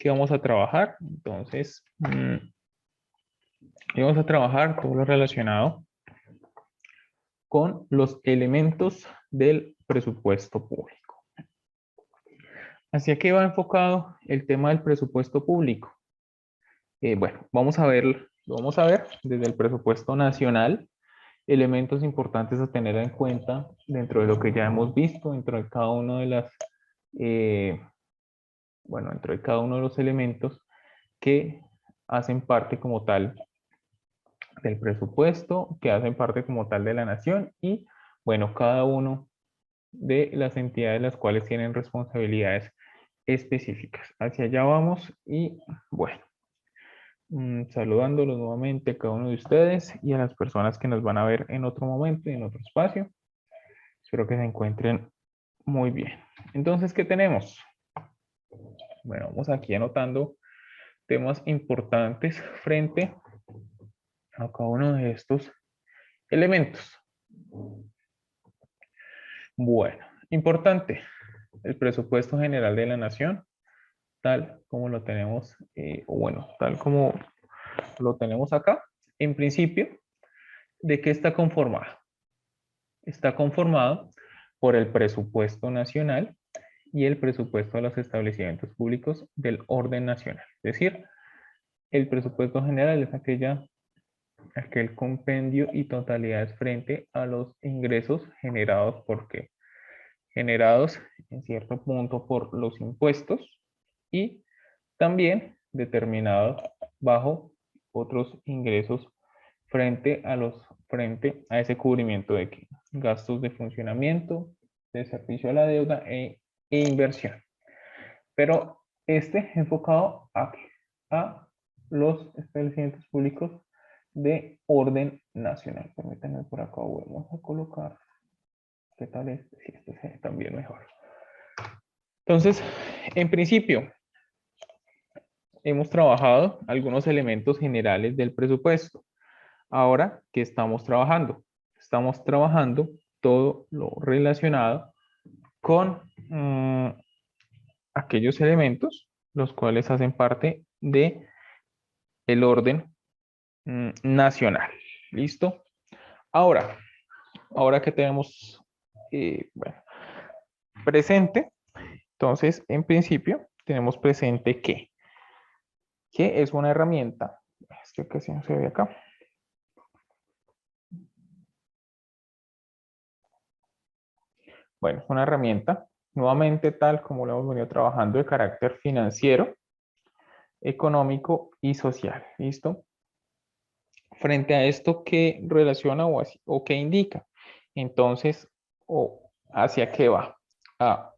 ¿qué vamos a trabajar? Entonces, vamos a trabajar todo lo relacionado con los elementos del presupuesto público. ¿Hacia qué va enfocado el tema del presupuesto público? Bueno, vamos a ver desde el presupuesto nacional elementos importantes a tener en cuenta dentro de lo que ya hemos visto, dentro de cada uno de las, dentro de cada uno de los elementos que hacen parte como tal del presupuesto, que hacen parte como tal de la nación y, bueno, cada uno de las entidades las cuales tienen responsabilidades específicas. Hacia allá vamos y, bueno, saludándolos nuevamente a cada uno de ustedes y a las personas que nos van a ver en otro momento, en otro espacio. Espero que se encuentren muy bien. Entonces, ¿qué tenemos? Bueno, vamos aquí anotando temas importantes frente a cada uno de estos elementos. Bueno, importante, el presupuesto general de la nación, tal como lo tenemos, tal como lo tenemos acá. En principio, ¿de qué está conformado? Está conformado por el presupuesto nacional y el presupuesto de los establecimientos públicos del orden nacional. Es decir, el presupuesto general es aquel compendio y totalidades frente a los ingresos generados por qué? Generados en cierto punto por los impuestos y también determinados bajo otros ingresos frente a ese cubrimiento de ¿qué? Gastos de funcionamiento, de servicio a la deuda e inversión. Pero enfocado a los establecimientos públicos de orden nacional. Permítanme por acá, vamos a colocar. ¿Qué tal este? Sí, este es también mejor. Entonces, en principio, hemos trabajado algunos elementos generales del presupuesto. Ahora, ¿qué estamos trabajando? Estamos trabajando todo lo relacionado con aquellos elementos los cuales hacen parte de el orden nacional. ¿Listo? Ahora que tenemos presente, entonces en principio tenemos presente que es una herramienta, es que casi no se ve acá. Bueno, es una herramienta, nuevamente tal como lo hemos venido trabajando, de carácter financiero, económico y social. ¿Listo? Frente a esto, ¿qué relaciona o qué indica? Entonces, ¿hacia qué va? A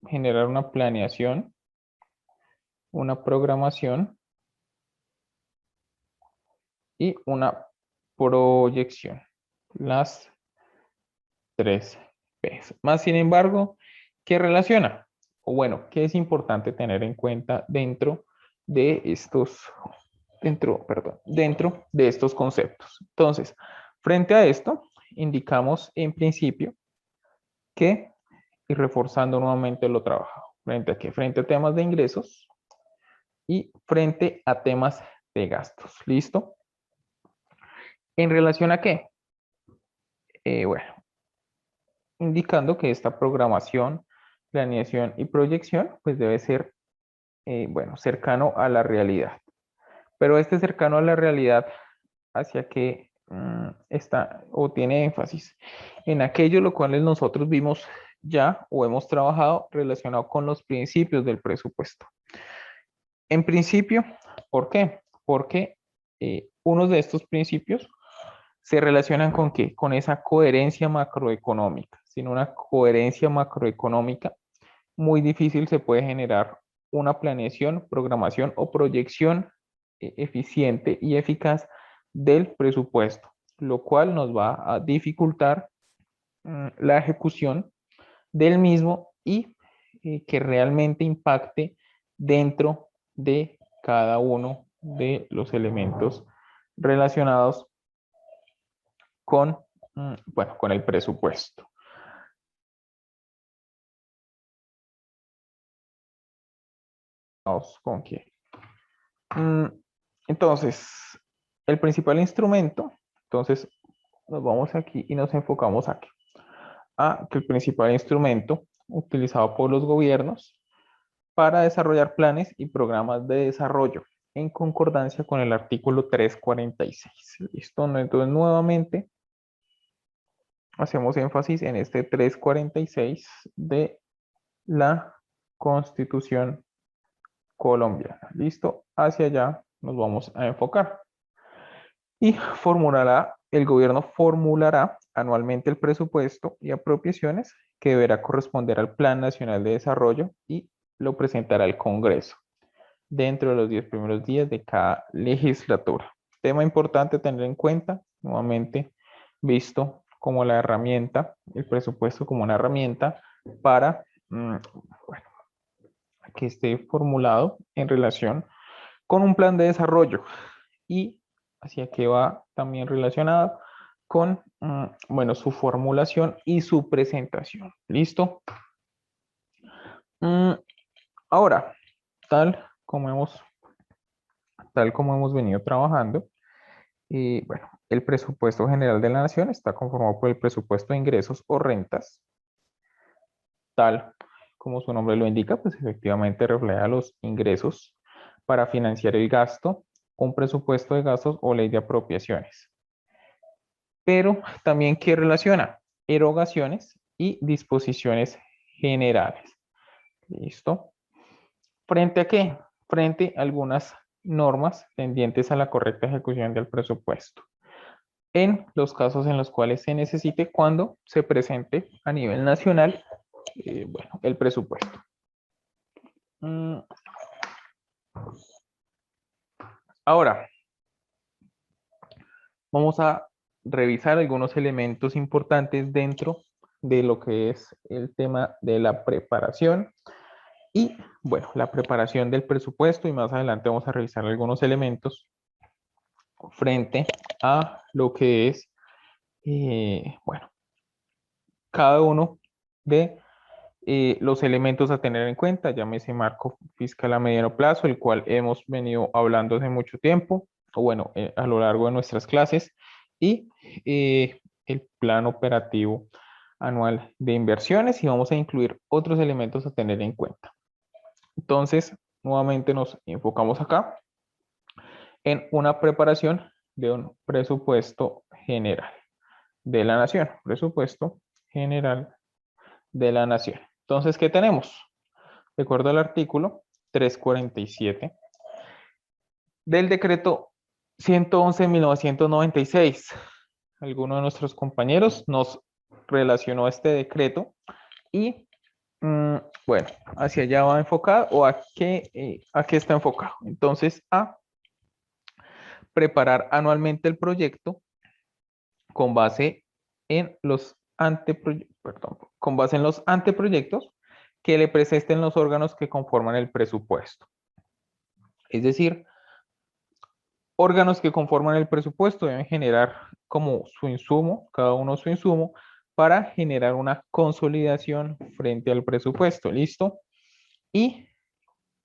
generar una planeación, una programación y una proyección. Las 3 P's. Más sin embargo, ¿qué relaciona? O bueno, ¿qué es importante tener en cuenta dentro de estos conceptos? Entonces, frente a esto, indicamos en principio que, y reforzando nuevamente lo trabajado, frente a qué? Frente a temas de ingresos y frente a temas de gastos. ¿Listo? ¿En relación a qué? Bueno, indicando que esta programación, planeación y proyección, pues debe ser, cercano a la realidad. Pero este cercano a la realidad, hacia que está o tiene énfasis en aquello lo cual nosotros vimos ya o hemos trabajado relacionado con los principios del presupuesto. En principio, ¿por qué? Porque unos de estos principios se relacionan con qué? Con esa coherencia macroeconómica. Sin una coherencia macroeconómica, muy difícil se puede generar una planeación, programación o proyección eficiente y eficaz del presupuesto, lo cual nos va a dificultar la ejecución del mismo y que realmente impacte dentro de cada uno de los elementos relacionados con, con el presupuesto. Vamos con que. Entonces, el principal instrumento, entonces nos vamos aquí y nos enfocamos aquí. A que el principal instrumento utilizado por los gobiernos para desarrollar planes y programas de desarrollo en concordancia con el artículo 346. ¿Listo? Entonces, nuevamente, hacemos énfasis en este 346 de la Constitución colombiana. ¿Listo? Hacia allá nos vamos a enfocar. Y el gobierno formulará anualmente el presupuesto y apropiaciones que deberá corresponder al Plan Nacional de Desarrollo y lo presentará al Congreso dentro de los 10 primeros días de cada legislatura. Tema importante tener en cuenta, nuevamente visto como la herramienta, el presupuesto como una herramienta para bueno, que esté formulado en relación con un plan de desarrollo y hacia qué va también relacionado con, bueno, su formulación y su presentación. ¿Listo? Ahora, tal como hemos venido trabajando, bueno, el presupuesto general de la nación está conformado por el presupuesto de ingresos o rentas, tal como su nombre lo indica, pues efectivamente refleja los ingresos para financiar el gasto, un presupuesto de gastos o ley de apropiaciones. Pero también que relaciona erogaciones y disposiciones generales. ¿Listo? ¿Frente a qué? Frente a algunas normas tendientes a la correcta ejecución del presupuesto. En los casos en los cuales se necesite cuando se presente a nivel nacional, bueno, el presupuesto. Ahora, vamos a revisar algunos elementos importantes dentro de lo que es el tema de la preparación y, bueno, la preparación del presupuesto, y más adelante vamos a revisar algunos elementos frente a lo que es, bueno, cada uno de los elementos a tener en cuenta, llámese marco fiscal a mediano plazo, el cual hemos venido hablando hace mucho tiempo, o bueno, a lo largo de nuestras clases, y el plan operativo anual de inversiones, y vamos a incluir otros elementos a tener en cuenta. Entonces, nuevamente nos enfocamos acá en una preparación de un presupuesto general de la nación, presupuesto general de la nación. Entonces, ¿qué tenemos? De acuerdo al artículo 347 del decreto 111/1996. Alguno de nuestros compañeros nos relacionó este decreto y, bueno, hacia allá va enfocado o a qué está enfocado. Entonces, a preparar anualmente el proyecto con base en los anteproyectos que le presenten los órganos que conforman el presupuesto. Es decir, órganos que conforman el presupuesto deben generar como su insumo, cada uno su insumo, para generar una consolidación frente al presupuesto. ¿Listo? ¿Y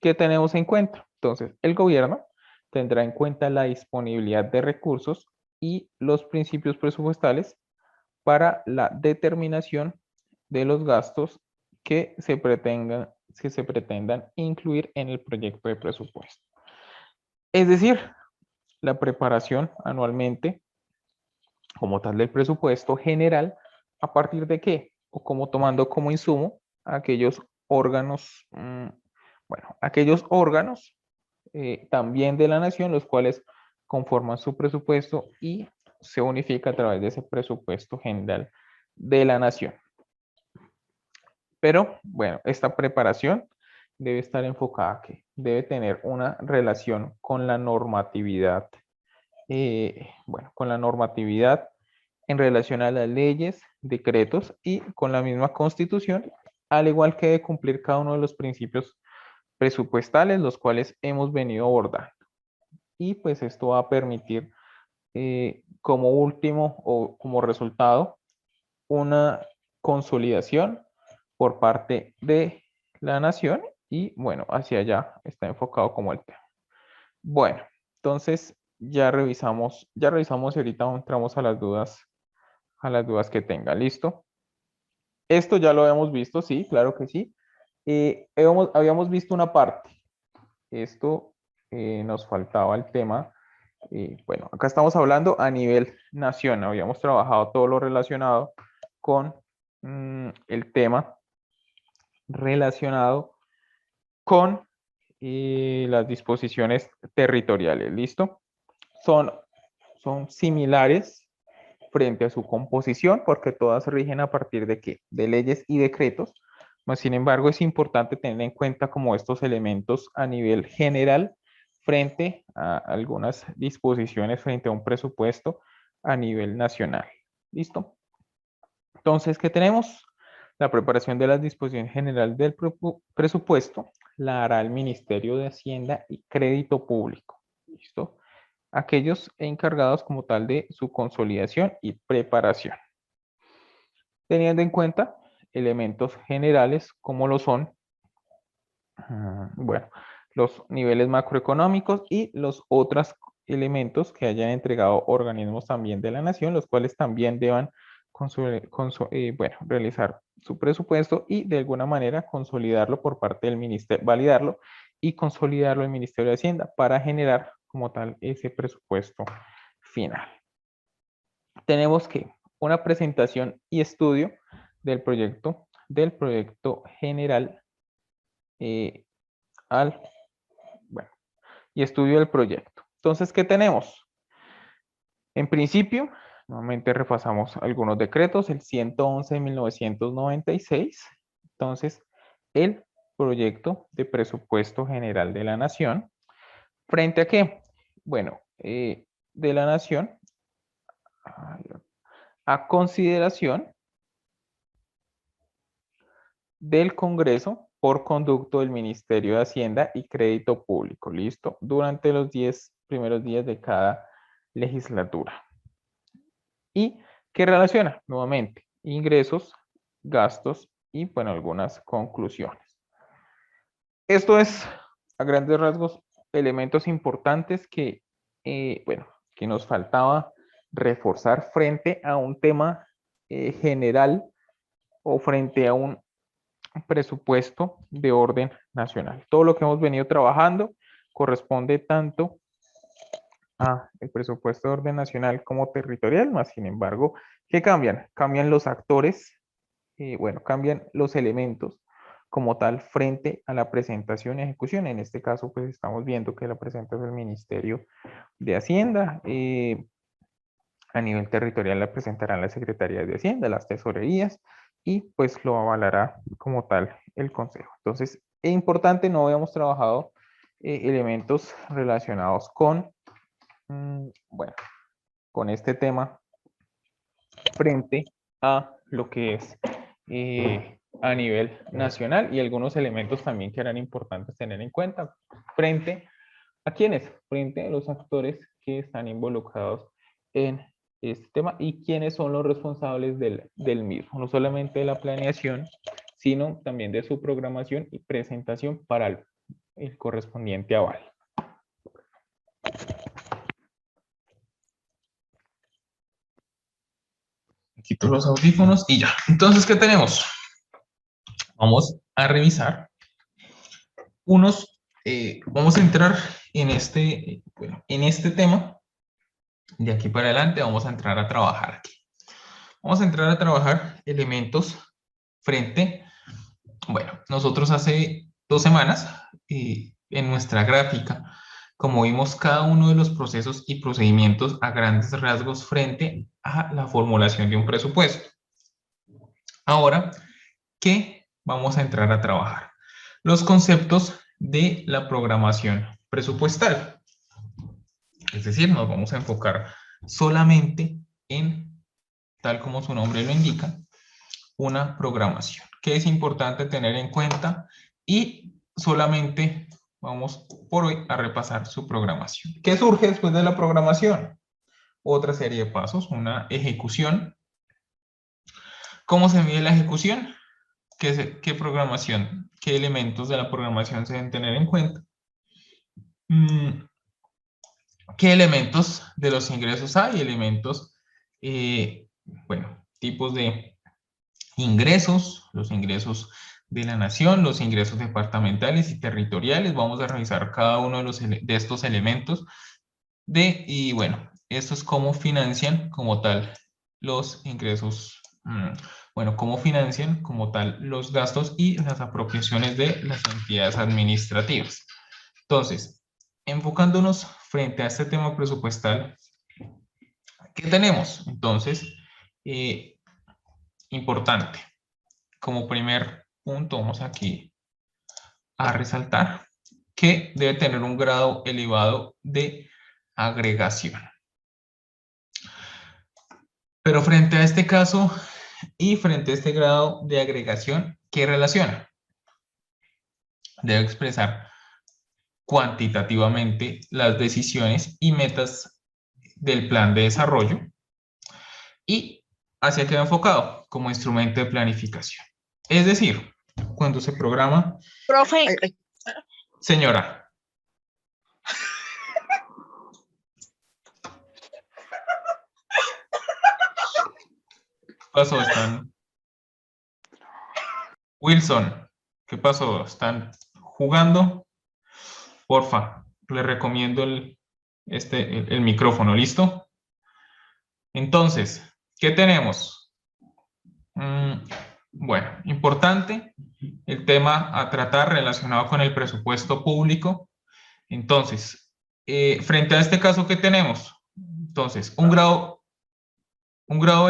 qué tenemos en cuenta? Entonces, el gobierno tendrá en cuenta la disponibilidad de recursos y los principios presupuestales para la determinación de los gastos que se pretendan incluir en el proyecto de presupuesto. Es decir, la preparación anualmente como tal del presupuesto general, ¿a partir de qué? O como tomando como insumo aquellos órganos, bueno, aquellos órganos también de la nación, los cuales conforman su presupuesto y se unifica a través de ese presupuesto general de la nación. Pero, bueno, esta preparación debe estar enfocada a que debe tener una relación con la normatividad, bueno, con la normatividad en relación a las leyes, decretos y con la misma constitución, al igual que de cumplir cada uno de los principios presupuestales, los cuales hemos venido abordando. Y pues esto va a permitir como último o como resultado una consolidación por parte de la nación Y bueno, hacia allá está enfocado como el tema. Bueno, entonces ya revisamos y ahorita entramos a las dudas que tenga. ¿Listo? Esto ya lo habíamos visto, sí, claro que sí. Habíamos visto una parte. Esto nos faltaba el tema. Bueno, acá estamos hablando a nivel nación. Habíamos trabajado todo lo relacionado con el tema relacionado con las disposiciones territoriales. ¿Listo? Son similares frente a su composición, porque todas rigen a partir de qué? De leyes y decretos. Mas, sin embargo, es importante tener en cuenta como estos elementos a nivel general frente a algunas disposiciones frente a un presupuesto a nivel nacional. ¿Listo? Entonces, ¿qué tenemos? La preparación de la disposición general del presupuesto la hará el Ministerio de Hacienda y Crédito Público. ¿Listo? Aquellos encargados como tal de su consolidación y preparación, teniendo en cuenta elementos generales como lo son, bueno, los niveles macroeconómicos y los otros elementos que hayan entregado organismos también de la nación, los cuales también deban realizar su presupuesto y de alguna manera consolidarlo por parte del ministerio, validarlo y consolidarlo el Ministerio de Hacienda para generar como tal ese presupuesto final. Tenemos que una presentación y estudio del proyecto general y estudio del proyecto. Entonces, ¿qué tenemos? En principio, nuevamente repasamos algunos decretos, el 111 de 1996. Entonces, el proyecto de presupuesto general de la nación. ¿Frente a qué? Bueno, de la nación a consideración del Congreso por conducto del Ministerio de Hacienda y Crédito Público. ¿Listo? Durante los 10 primeros días de cada legislatura. ¿Y qué relaciona? Nuevamente, ingresos, gastos y, bueno, algunas conclusiones. Esto es, a grandes rasgos, elementos importantes que, que nos faltaba reforzar frente a un tema general o frente a un presupuesto de orden nacional. Todo lo que hemos venido trabajando corresponde tanto a el presupuesto de orden nacional como territorial, más sin embargo, ¿qué cambian? Cambian los actores, cambian los elementos como tal frente a la presentación y ejecución. En este caso, pues estamos viendo que la presenta el Ministerio de Hacienda. A nivel territorial la presentarán las secretarías de Hacienda, las tesorerías, y pues lo avalará como tal el Consejo. Entonces, es importante, no habíamos trabajado elementos relacionados con, con este tema frente a lo que es a nivel nacional y algunos elementos también que eran importantes tener en cuenta frente a quiénes, frente a los actores que están involucrados en este tema y quiénes son los responsables del mismo, no solamente de la planeación, sino también de su programación y presentación para el correspondiente aval. Quito los audífonos y ya. Entonces, ¿qué tenemos? Vamos a revisar vamos a entrar en este tema. De aquí para adelante vamos a entrar a trabajar aquí. Vamos a entrar a trabajar elementos frente, nosotros hace 2 semanas en nuestra gráfica, como vimos cada uno de los procesos y procedimientos a grandes rasgos frente a la formulación de un presupuesto. Ahora, ¿qué vamos a entrar a trabajar? Los conceptos de la programación presupuestal. Es decir, nos vamos a enfocar solamente en, tal como su nombre lo indica, una programación, que es importante tener en cuenta y solamente vamos por hoy a repasar su programación. ¿Qué surge después de la programación? Otra serie de pasos, una ejecución. ¿Cómo se mide la ejecución? ¿qué programación, qué elementos de la programación se deben tener en cuenta? ¿Qué elementos de los ingresos hay? Elementos, bueno, tipos de ingresos, los ingresos de la nación, los ingresos departamentales y territoriales. Vamos a revisar cada uno de estos elementos y bueno, esto es cómo financian como tal los ingresos, bueno, cómo financian como tal los gastos y las apropiaciones de las entidades administrativas. Entonces, enfocándonos frente a este tema presupuestal, ¿qué tenemos? Entonces, importante, como primer punto, vamos aquí a resaltar que debe tener un grado elevado de agregación. Pero frente a este caso y frente a este grado de agregación, ¿qué relaciona? Debe expresar cuantitativamente las decisiones y metas del plan de desarrollo y hacia qué va enfocado como instrumento de planificación. Es decir, cuando se programa... Profe. Señora. ¿Qué pasó? ¿Están? Wilson, ¿qué pasó? ¿Están jugando? Porfa, le recomiendo el micrófono, ¿listo? Entonces, ¿qué tenemos? Bueno, importante el tema a tratar relacionado con el presupuesto público. Entonces, frente a este caso, ¿qué tenemos? Entonces, un grado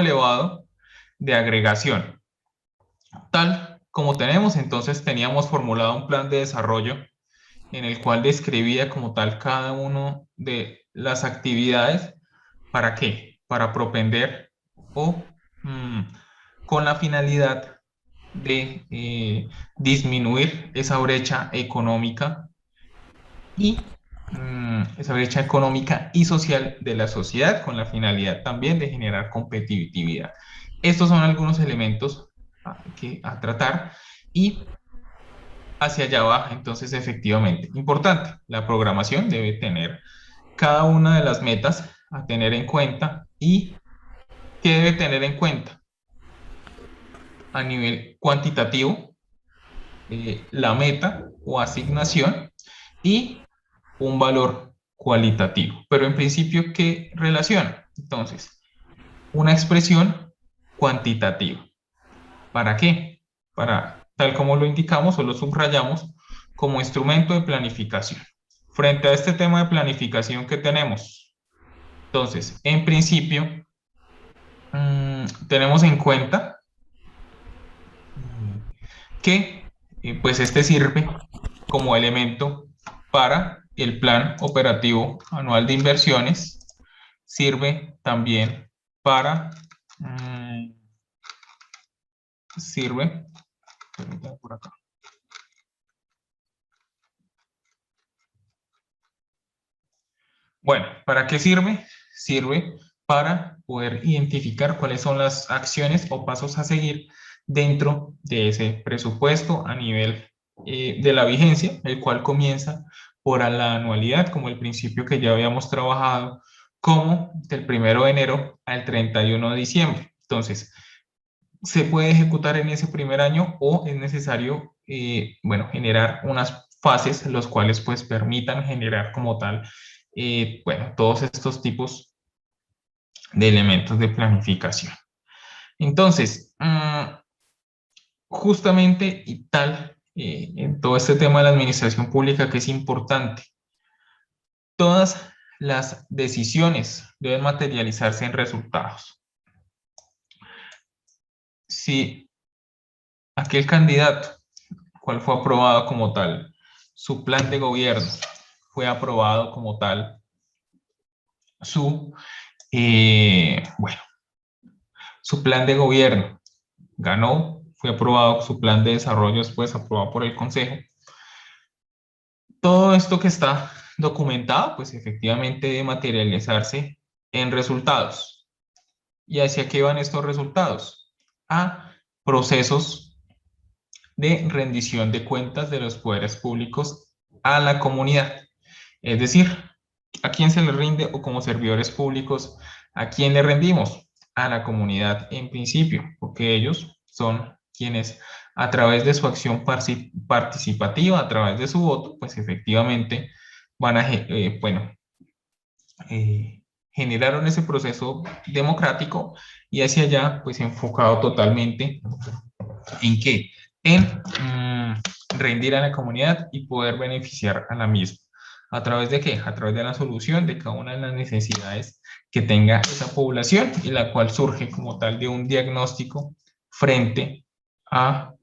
elevado de agregación. Tal como tenemos, entonces teníamos formulado un plan de desarrollo en el cual describía como tal cada uno de las actividades. ¿Para qué? Para propender o con la finalidad de disminuir esa brecha económica y esa brecha económica y social de la sociedad, con la finalidad también de generar competitividad. Estos son algunos elementos a tratar y hacia allá va, entonces efectivamente, importante, la programación debe tener cada una de las metas a tener en cuenta y ¿qué debe tener en cuenta? A nivel cuantitativo, la meta o asignación y un valor cualitativo. Pero en principio, ¿qué relaciona? Entonces, una expresión cuantitativa. ¿Para qué? Para, tal como lo indicamos o lo subrayamos, como instrumento de planificación. Frente a este tema de planificación que tenemos, entonces, en principio, tenemos en cuenta que pues este sirve como elemento para el plan operativo anual de inversiones, sirve también para, sirve, permítanme por acá. Bueno, ¿para qué sirve? Sirve para poder identificar cuáles son las acciones o pasos a seguir dentro de ese presupuesto a nivel de la vigencia, el cual comienza por la anualidad, como el principio que ya habíamos trabajado, como del 1 de enero al 31 de diciembre. Entonces, se puede ejecutar en ese primer año o es necesario, bueno, generar unas fases, los cuales pues permitan generar como tal, bueno, todos estos tipos de elementos de planificación. Entonces, justamente y tal, en todo este tema de la administración pública que es importante, todas las decisiones deben materializarse en resultados. Si aquel candidato, cual fue aprobado como tal, su plan de gobierno fue aprobado como tal, bueno, su plan de gobierno ganó, fue aprobado, su plan de desarrollo después aprobado por el Consejo. Todo esto que está documentado, pues efectivamente debe materializarse en resultados. ¿Y hacia qué van estos resultados? A procesos de rendición de cuentas de los poderes públicos a la comunidad. Es decir, ¿a quién se le rinde o como servidores públicos, a quién le rendimos? A la comunidad en principio, porque ellos son quienes a través de su acción participativa, a través de su voto, pues efectivamente van a, generaron ese proceso democrático y hacia allá, pues enfocado totalmente ¿en qué? En rendir a la comunidad y poder beneficiar a la misma. ¿A través de qué? A través de la solución de cada una de las necesidades que tenga esa población y la cual surge como tal de un diagnóstico frente a,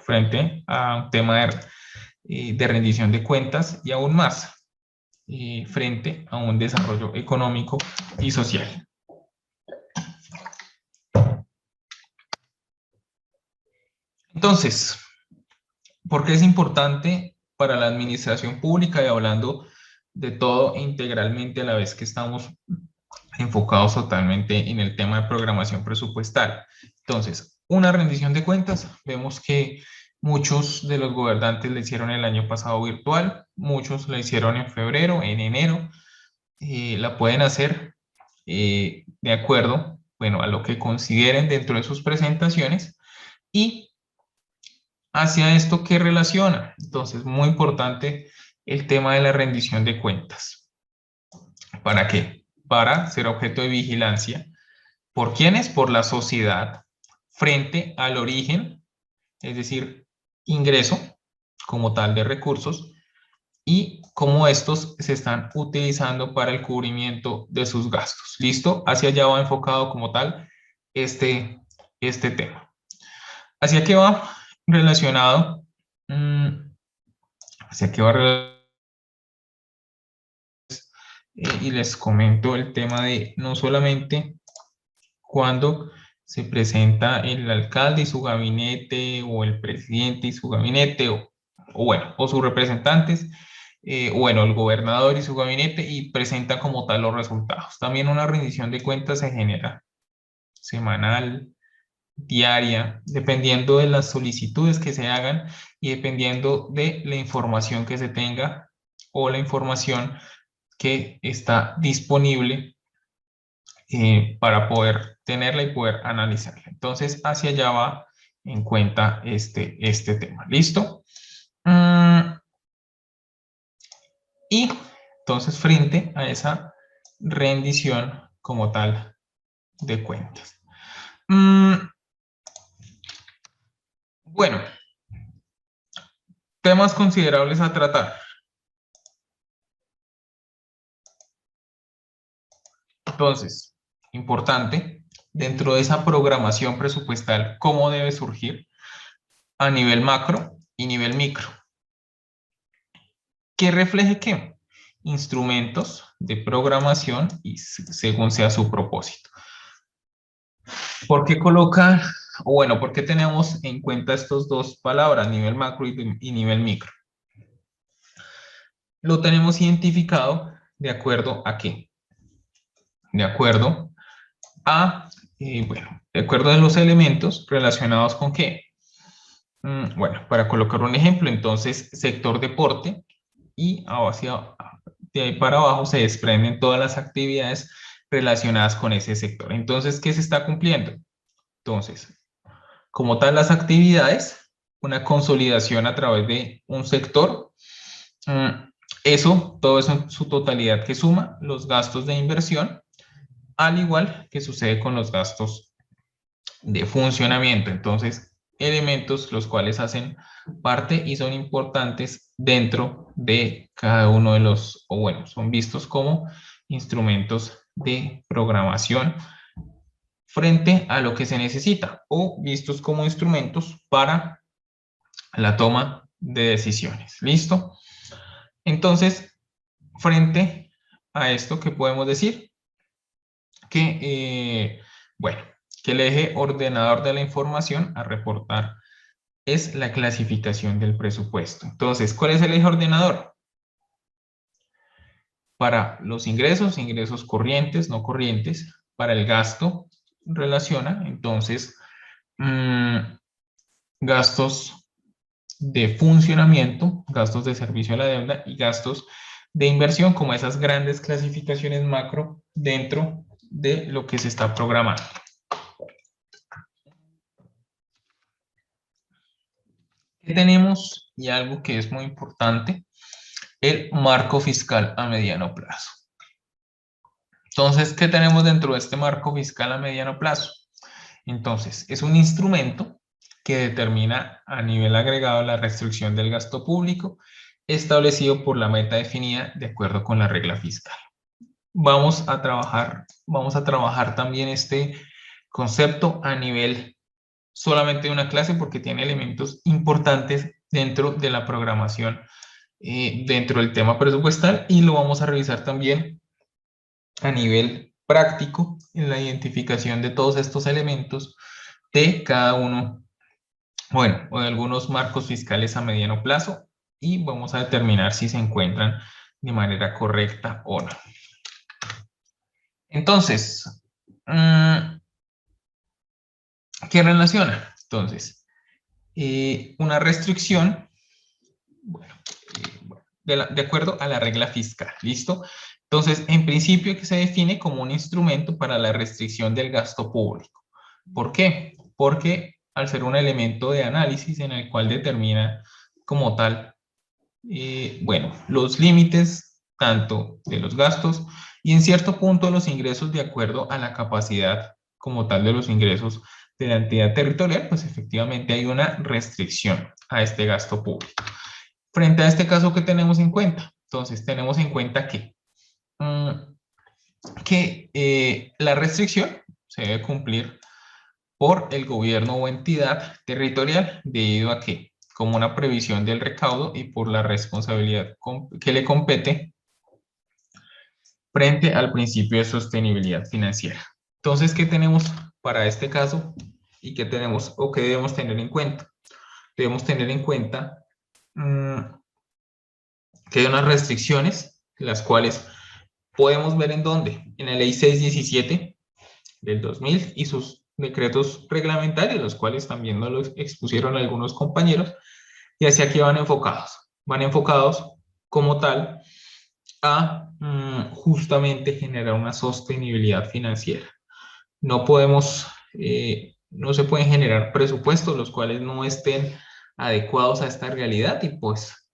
frente a un tema de rendición de cuentas y aún más frente a un desarrollo económico y social. Entonces, ¿por qué es importante para la administración pública y hablando de todo integralmente a la vez que estamos enfocados totalmente en el tema de programación presupuestal? Entonces, una rendición de cuentas, vemos que muchos de los gobernantes la hicieron el año pasado virtual, muchos la hicieron en febrero, en enero, la pueden hacer de acuerdo, bueno, a lo que consideren dentro de sus presentaciones y hacia esto que relaciona. Entonces, muy importante el tema de la rendición de cuentas. ¿Para qué? Para ser objeto de vigilancia. ¿Por quiénes? Por la sociedad frente al origen, es decir, ingreso como tal de recursos y cómo estos se están utilizando para el cubrimiento de sus gastos. ¿Listo? Hacia allá va enfocado como tal este tema. ¿Hacia qué va relacionado? Hacia qué va relacionado. Y les comento el tema de no solamente cuando se presenta el alcalde y su gabinete o el presidente y su gabinete o sus representantes, bueno, el gobernador y su gabinete y presenta como tal los resultados. También una rendición de cuentas se genera semanal, diaria, dependiendo de las solicitudes que se hagan y dependiendo de la información que se tenga o la información que está disponible para poder tenerla y poder analizarla. Entonces, hacia allá va en cuenta este tema. ¿Listo? Y entonces, frente a esa rendición como tal de cuentas. Bueno, temas considerables a tratar. Entonces, importante, dentro de esa programación presupuestal, ¿cómo debe surgir? A nivel macro y nivel micro. ¿Qué refleje qué? Instrumentos de programación y según sea su propósito. ¿Por qué coloca, o bueno, por qué tenemos en cuenta estas dos palabras, nivel macro y nivel micro? Lo tenemos identificado de acuerdo a qué? De acuerdo a, de acuerdo a los elementos relacionados con qué. Bueno, para colocar un ejemplo, entonces, sector deporte y de ahí para abajo se desprenden todas las actividades relacionadas con ese sector. Entonces, ¿qué se está cumpliendo? Entonces, como tal, las actividades, una consolidación a través de un sector, todo eso en su totalidad que suma los gastos de inversión, al igual que sucede con los gastos de funcionamiento. Entonces, elementos los cuales hacen parte y son importantes dentro de cada uno de los, o bueno, son vistos como instrumentos de programación frente a lo que se necesita o vistos como instrumentos para la toma de decisiones. ¿Listo? Entonces, frente a esto, ¿qué podemos decir? Que, bueno, que el eje ordenador de la información a reportar es la clasificación del presupuesto. Entonces, ¿cuál es el eje ordenador? Para los ingresos, ingresos corrientes, no corrientes, para el gasto, relaciona, entonces, gastos de funcionamiento, gastos de servicio a la deuda y gastos de inversión, como esas grandes clasificaciones macro dentro de lo que se está programando. ¿Qué tenemos? Y algo que es muy importante, el marco fiscal a mediano plazo. Entonces, ¿qué tenemos dentro de este marco fiscal a mediano plazo? Entonces, es un instrumento que determina a nivel agregado la restricción del gasto público establecido por la meta definida de acuerdo con la regla fiscal. Vamos a trabajar también este concepto a nivel solamente de una clase porque tiene elementos importantes dentro de la programación, dentro del tema presupuestal, y lo vamos a revisar también a nivel práctico en la identificación de todos estos elementos de cada uno, bueno, o de algunos marcos fiscales a mediano plazo, y vamos a determinar si se encuentran de manera correcta o no. Entonces, ¿qué relaciona? Entonces, una restricción, bueno, de acuerdo a la regla fiscal, ¿listo? Entonces, en principio que se define como un instrumento para la restricción del gasto público. ¿Por qué? Porque al ser un elemento de análisis en el cual determina como tal, bueno, los límites tanto de los gastos y en cierto punto los ingresos de acuerdo a la capacidad como tal de los ingresos de la entidad territorial, pues efectivamente hay una restricción a este gasto público. Frente a este caso, ¿qué tenemos en cuenta? Entonces, tenemos en cuenta que la restricción se debe cumplir por el gobierno o entidad territorial debido a que, como una previsión del recaudo y por la responsabilidad que le compete frente al principio de sostenibilidad financiera. Entonces, ¿qué tenemos para este caso? ¿Y qué tenemos o qué debemos tener en cuenta? Debemos tener en cuenta que hay unas restricciones, las cuales podemos ver en dónde, en la ley 617 del 2000 y sus decretos reglamentarios, los cuales también nos los expusieron algunos compañeros, y hacia aquí van enfocados. Van enfocados como tal a justamente generar una sostenibilidad financiera. No podemos, no se pueden generar presupuestos los cuales no estén adecuados a esta realidad y pues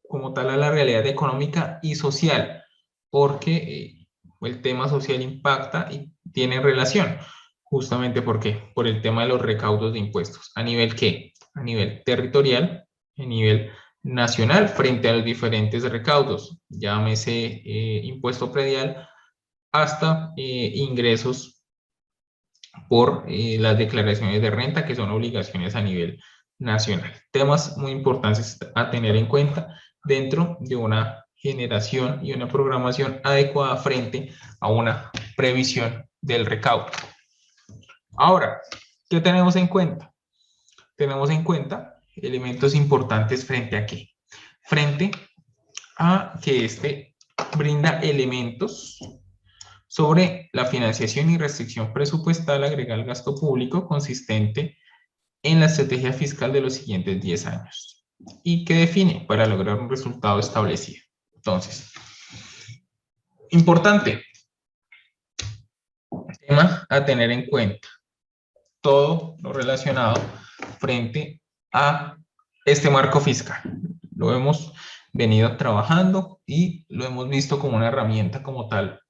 como tal a la realidad económica y social, porque el tema social impacta y tiene relación, justamente porque por el tema de los recaudos de impuestos. ¿A nivel qué? A nivel territorial, a nivel nacional, frente a los diferentes recaudos, llámese impuesto predial, hasta ingresos por las declaraciones de renta, que son obligaciones a nivel nacional. Temas muy importantes a tener en cuenta dentro de una generación y una programación adecuada frente a una previsión del recaudo. Ahora, ¿qué tenemos en cuenta? Tenemos en cuenta elementos importantes frente a qué? Frente a que este brinda elementos sobre la financiación y restricción presupuestal agregada al gasto público consistente en la estrategia fiscal de los siguientes 10 años y que define para lograr un resultado establecido. Entonces, importante, tema a tener en cuenta, todo lo relacionado frente a este marco fiscal. Lo hemos venido trabajando y lo hemos visto como una herramienta como tal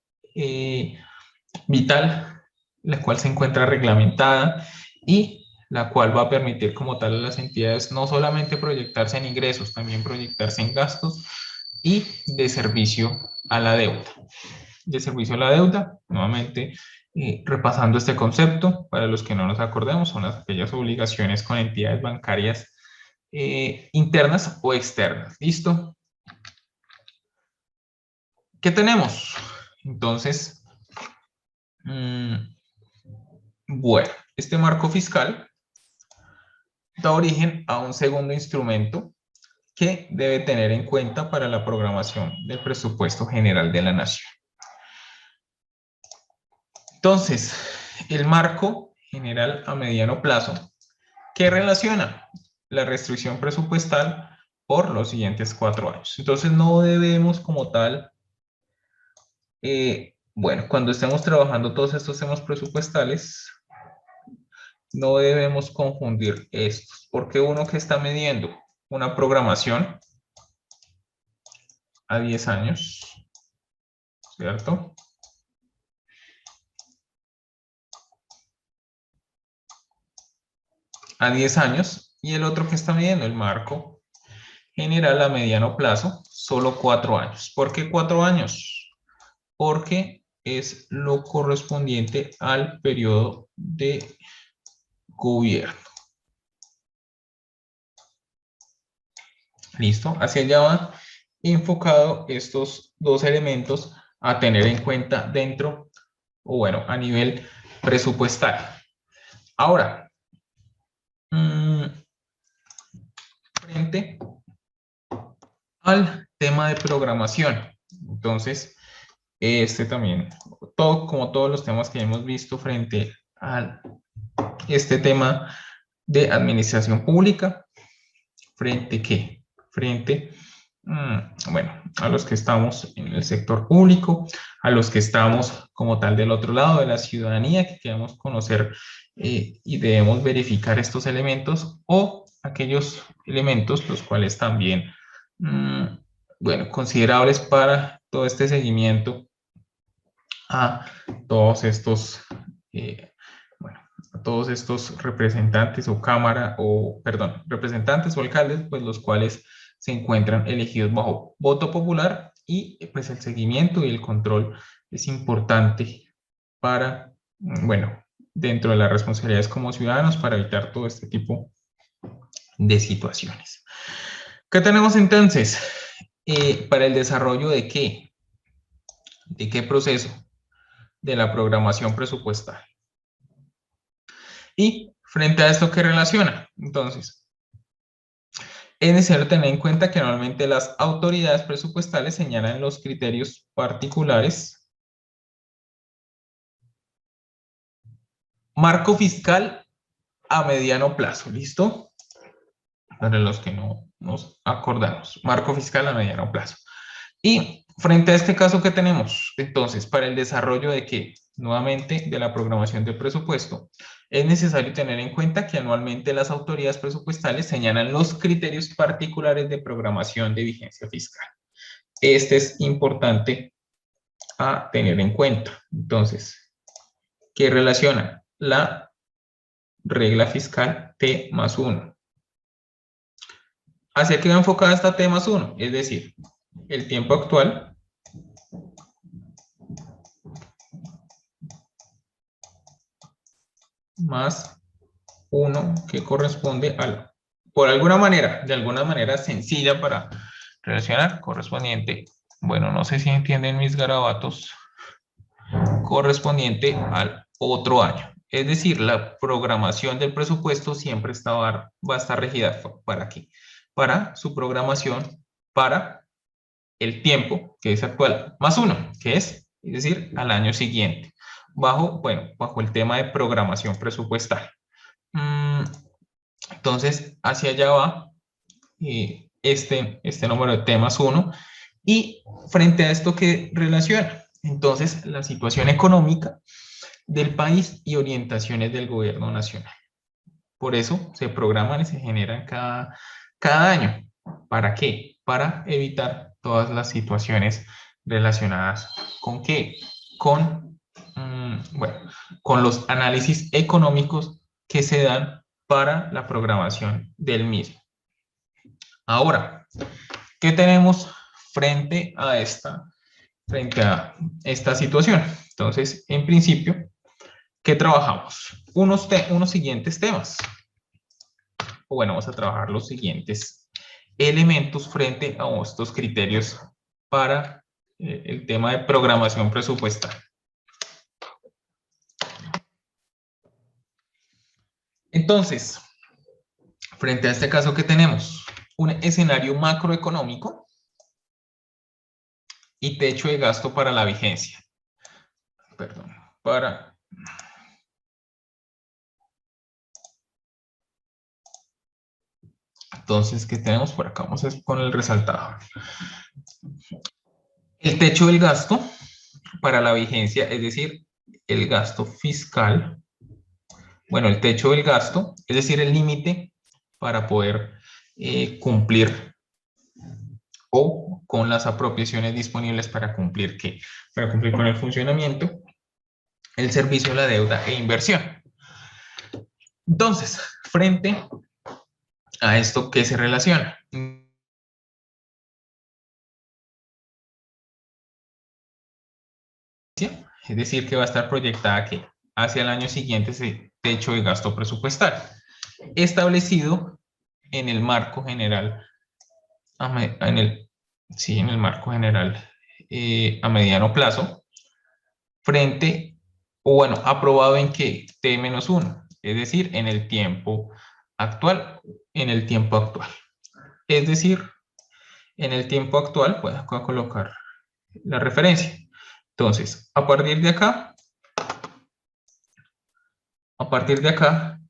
vital, la cual se encuentra reglamentada y la cual va a permitir como tal a las entidades no solamente proyectarse en ingresos, también proyectarse en gastos y de servicio a la deuda. De servicio a la deuda, nuevamente repasando este concepto, para los que no nos acordemos, son aquellas obligaciones con entidades bancarias internas o externas. ¿Listo? ¿Qué tenemos? Entonces, bueno, este marco fiscal da origen a un segundo instrumento que debe tener en cuenta para la programación del presupuesto general de la nación. Entonces, el marco general a mediano plazo que relaciona la restricción presupuestal por los siguientes 4 años. Entonces no debemos como tal, bueno, cuando estemos trabajando todos estos temas presupuestales, no debemos confundir estos, porque uno que está midiendo una programación a 10 años, ¿cierto? A 10 años, y el otro que está midiendo el marco general a mediano plazo, solo 4 años. ¿Por qué 4 años? Porque es lo correspondiente al periodo de gobierno. ¿Listo? Hacia allá va enfocado estos dos elementos a tener en cuenta dentro, o bueno, a nivel presupuestal. Ahora, frente al tema de programación. Entonces, este también, como todos los temas que hemos visto frente a este tema de administración pública, ¿frente qué? Frente, bueno, a los que estamos en el sector público, a los que estamos como tal del otro lado de la ciudadanía, que queremos conocer y debemos verificar estos elementos, o aquellos elementos los cuales también, bueno, considerables para todo este seguimiento a todos estos, bueno, a todos estos representantes o cámara, o perdón, representantes o alcaldes, pues los cuales se encuentran elegidos bajo voto popular, y pues el seguimiento y el control es importante para, bueno, dentro de las responsabilidades como ciudadanos para evitar todo este tipo de situaciones. ¿Qué tenemos entonces? Para el desarrollo de qué? ¿De qué proceso? De la programación presupuestal. Y frente a esto, ¿qué relaciona? Entonces, es necesario tener en cuenta que normalmente las autoridades presupuestales señalan los criterios particulares. Marco fiscal a mediano plazo, ¿listo? Para los que no nos acordamos. Marco fiscal a mediano plazo. Y frente a este caso que tenemos, entonces, para el desarrollo de qué? Nuevamente, de la programación del presupuesto, es necesario tener en cuenta que anualmente las autoridades presupuestales señalan los criterios particulares de programación de vigencia fiscal. Este es importante a tener en cuenta. Entonces, ¿qué relaciona? La regla fiscal T+1. ¿Hacia qué va enfocada esta T+1? Es decir, el tiempo actual más 1 que corresponde al, por alguna manera, de alguna manera sencilla para relacionar, correspondiente, bueno, no sé si entienden mis garabatos, correspondiente al otro año. Es decir, la programación del presupuesto siempre va a estar regida. ¿Para qué? Para su programación, para el tiempo, que es actual, más 1, que es decir, al año siguiente, bajo el tema de programación presupuestal. Entonces, hacia allá va este número de T+1, y frente a esto, ¿qué relaciona? Entonces, la situación económica del país y orientaciones del gobierno nacional. Por eso se programan y se generan cada año. ¿Para qué? Para evitar todas las situaciones relacionadas con qué? Bueno, con los análisis económicos que se dan para la programación del mismo. Ahora, ¿qué tenemos frente a esta situación? Entonces, en principio, ¿qué trabajamos? Unos siguientes temas. Bueno, vamos a trabajar los siguientes elementos frente a estos criterios para el tema de programación presupuestal. Entonces, frente a este caso, ¿qué tenemos? Un escenario macroeconómico y techo de gasto para la vigencia. Perdón, para Entonces, ¿qué tenemos por acá? Vamos con el resaltado. El techo del gasto para la vigencia, es decir, el gasto fiscal. Bueno, el techo del gasto, es decir, el límite para poder cumplir o con las apropiaciones disponibles para cumplir ¿qué? Para cumplir con el funcionamiento, el servicio, la deuda e inversión. Entonces, frente a esto, ¿qué se relaciona? Es decir, que va a estar proyectada que hacia el año siguiente ese techo de gasto presupuestal, establecido en el marco general, en el marco general a mediano plazo, frente, o bueno, aprobado en que T-1, es decir, en el tiempo actual, Es decir, en el tiempo actual, voy a colocar la referencia. Entonces, a partir de acá,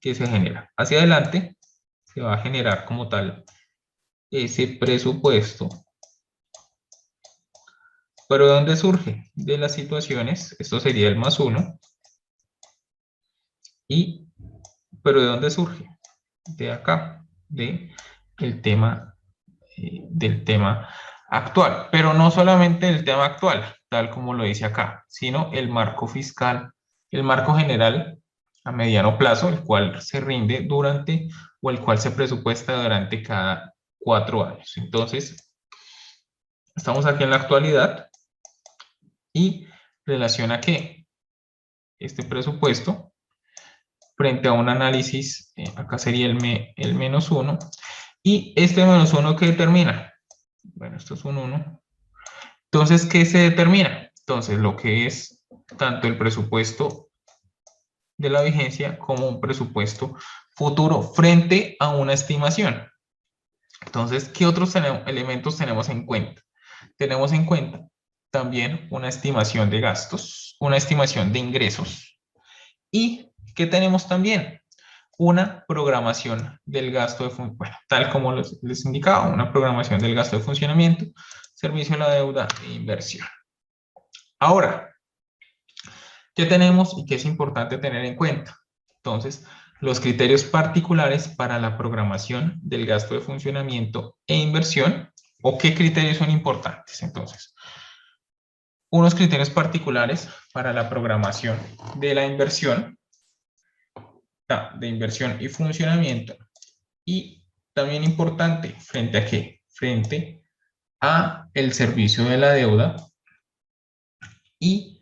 ¿qué se genera? Hacia adelante se va a generar como tal ese presupuesto. ¿Pero de dónde surge? De las situaciones, esto sería el +1. ¿Pero de dónde surge? De acá, del tema actual. Pero no solamente del tema actual, tal como lo dice acá, sino el marco fiscal, el marco general a mediano plazo, el cual se rinde durante o el cual se presupuesta durante cada 4 años. Entonces, estamos aquí en la actualidad y relaciona que este presupuesto frente a un análisis, acá sería el -1, y este -1 ¿qué determina? Bueno, esto es un 1. Entonces, ¿qué se determina? Entonces, lo que es tanto el presupuesto de la vigencia como un presupuesto futuro frente a una estimación. Entonces, ¿qué otros elementos tenemos en cuenta? Tenemos en cuenta también una estimación de gastos, una estimación de ingresos y ¿qué tenemos también? Una programación del gasto de funcionamiento, bueno, tal como les indicaba, una programación del gasto de funcionamiento, servicio a la deuda e inversión. Ahora, ¿qué tenemos y qué es importante tener en cuenta? Entonces, los criterios particulares para la programación del gasto de funcionamiento e inversión, ¿o qué criterios son importantes? Entonces, unos criterios particulares para la programación de la inversión, de inversión y funcionamiento, y también importante, ¿frente a qué? Frente a el servicio de la deuda y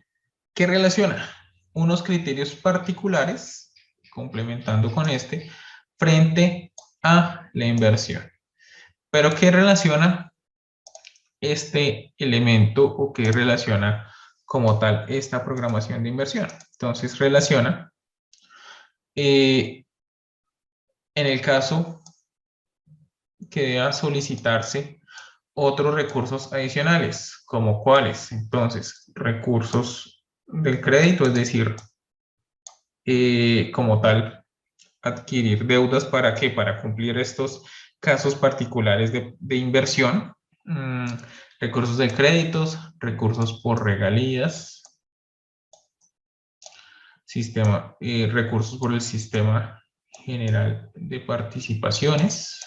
¿qué relaciona? Unos criterios particulares, complementando con este, frente a la inversión. Pero ¿qué relaciona este elemento o qué relaciona como tal esta programación de inversión? Entonces relaciona en el caso que deba solicitarse otros recursos adicionales, como cuáles. Entonces, recursos del crédito, es decir, como tal, adquirir deudas para qué, para cumplir estos casos particulares de inversión, recursos de créditos, recursos por regalías, recursos por el sistema general de participaciones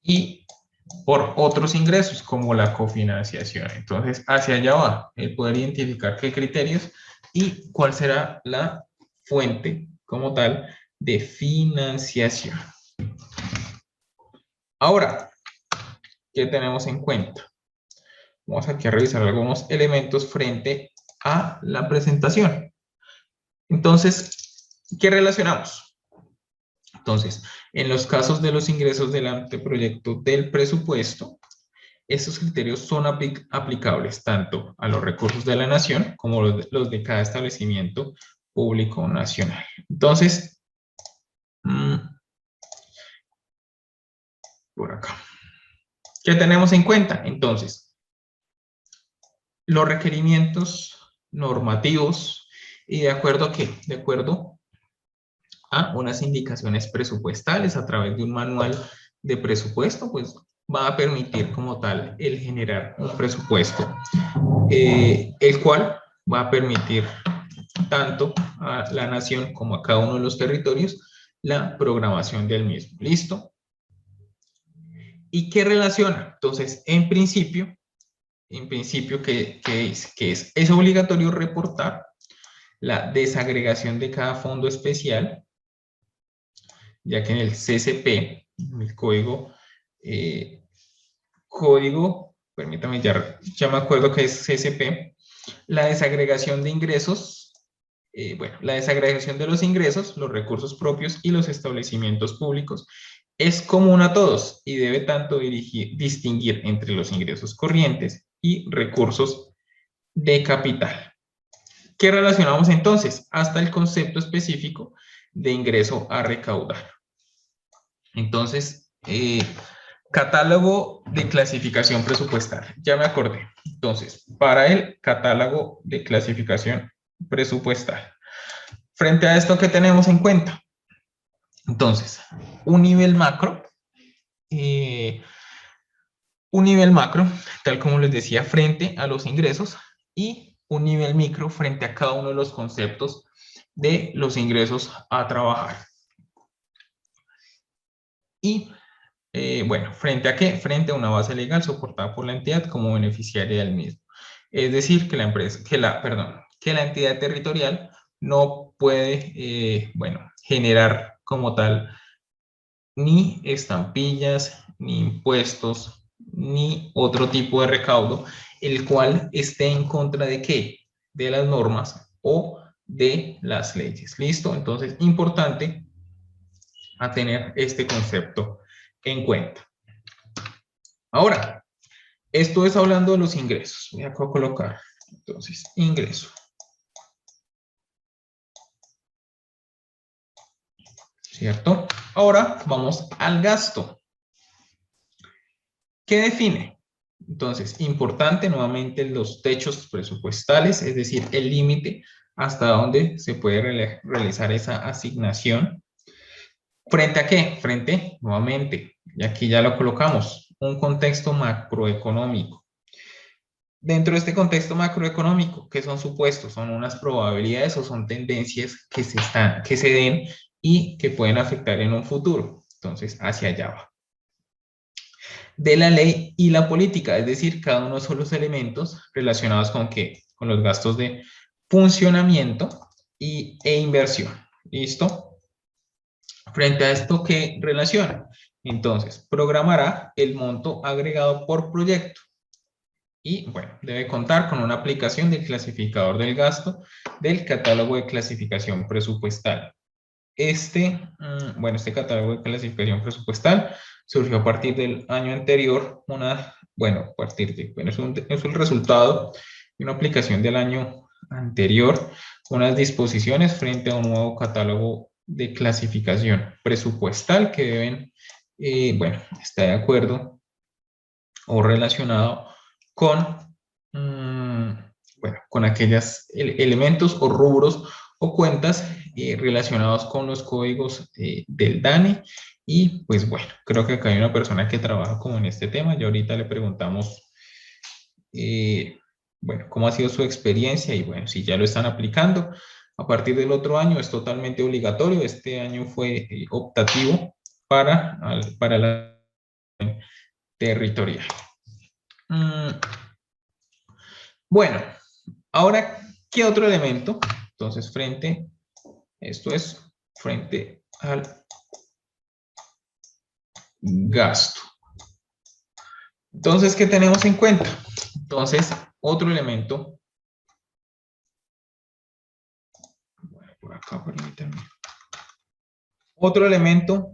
y por otros ingresos como la cofinanciación. Entonces, hacia allá va el poder identificar qué criterios y cuál será la fuente como tal de financiación. Ahora, ¿qué tenemos en cuenta? Vamos aquí a revisar algunos elementos frente a la presentación. Entonces, ¿qué relacionamos? Entonces, en los casos de los ingresos del anteproyecto del presupuesto, estos criterios son aplicables tanto a los recursos de la nación como los de cada establecimiento público nacional. Entonces, por acá. ¿Qué tenemos en cuenta? Entonces, los requerimientos normativos y de acuerdo a qué? De acuerdo a unas indicaciones presupuestales a través de un manual de presupuesto, pues va a permitir como tal el generar un presupuesto, el cual va a permitir tanto a la nación como a cada uno de los territorios la programación del mismo. ¿Listo? ¿Y qué relaciona? Entonces, en principio, es obligatorio reportar la desagregación de cada fondo especial, ya que en el CCP, en el permítame, ya me acuerdo que es CCP, la desagregación de ingresos, la desagregación de los ingresos, los recursos propios y los establecimientos públicos es común a todos y debe tanto distinguir entre los ingresos corrientes y recursos de capital. ¿Qué relacionamos entonces? Hasta el concepto específico de ingreso a recaudar. Entonces, catálogo de clasificación presupuestal. Ya me acordé. Entonces, para el catálogo de clasificación presupuestal. Frente a esto, ¿qué tenemos en cuenta? Entonces, un nivel macro, tal como les decía, frente a los ingresos, y un nivel micro frente a cada uno de los conceptos de los ingresos a trabajar. Y ¿frente a qué? Frente a una base legal soportada por la entidad como beneficiaria del mismo. Es decir, que la entidad territorial no puede, generar como tal ni estampillas, ni impuestos, ni otro tipo de recaudo, el cual esté en contra de qué? De las normas o de las leyes. ¿Listo? Entonces, importante a tener este concepto en cuenta. Ahora, esto es hablando de los ingresos. Voy a colocar, entonces, ingreso. ¿Cierto? Ahora vamos al gasto. ¿Qué define? Entonces, importante nuevamente los techos presupuestales, es decir, el límite hasta donde se puede realizar esa asignación. ¿Frente a qué? Frente, nuevamente, y aquí ya lo colocamos, un contexto macroeconómico. Dentro de este contexto macroeconómico, ¿qué son supuestos? Son unas probabilidades o son tendencias que se den y que pueden afectar en un futuro. Entonces, hacia allá va. De la ley y la política, es decir, cada uno son los elementos relacionados con ¿qué? Con los gastos de funcionamiento e inversión. ¿Listo? Frente a esto, ¿qué relaciona? Entonces, programará el monto agregado por proyecto. Y bueno, debe contar con una aplicación del clasificador del gasto del catálogo de clasificación presupuestal. Este catálogo de clasificación presupuestal surgió a partir del año anterior, es el resultado de una aplicación del año anterior, unas disposiciones frente a un nuevo catálogo de clasificación presupuestal que deben, estar de acuerdo o relacionado con, con aquellos elementos o rubros o cuentas relacionados con los códigos del DANE. Y pues bueno, creo que acá hay una persona que trabaja como en este tema y ahorita le preguntamos, cómo ha sido su experiencia y bueno, si ya lo están aplicando. A partir del otro año es totalmente obligatorio. Este año fue optativo para la territorial. Bueno, ahora, ¿qué otro elemento? Entonces, esto es frente al gasto. Entonces, ¿qué tenemos en cuenta? Entonces, otro elemento. Por acá, permítanme. Otro elemento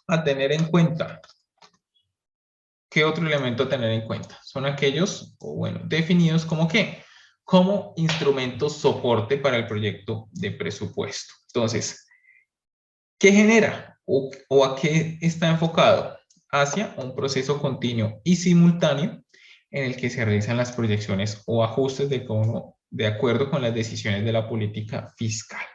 a tener en cuenta. ¿Qué otro elemento a tener en cuenta? Son aquellos, definidos como ¿qué? Como instrumentos soporte para el proyecto de presupuesto. Entonces, ¿qué genera o a qué está enfocado? Hacia un proceso continuo y simultáneo en el que se realizan las proyecciones o ajustes de acuerdo con las decisiones de la política fiscal.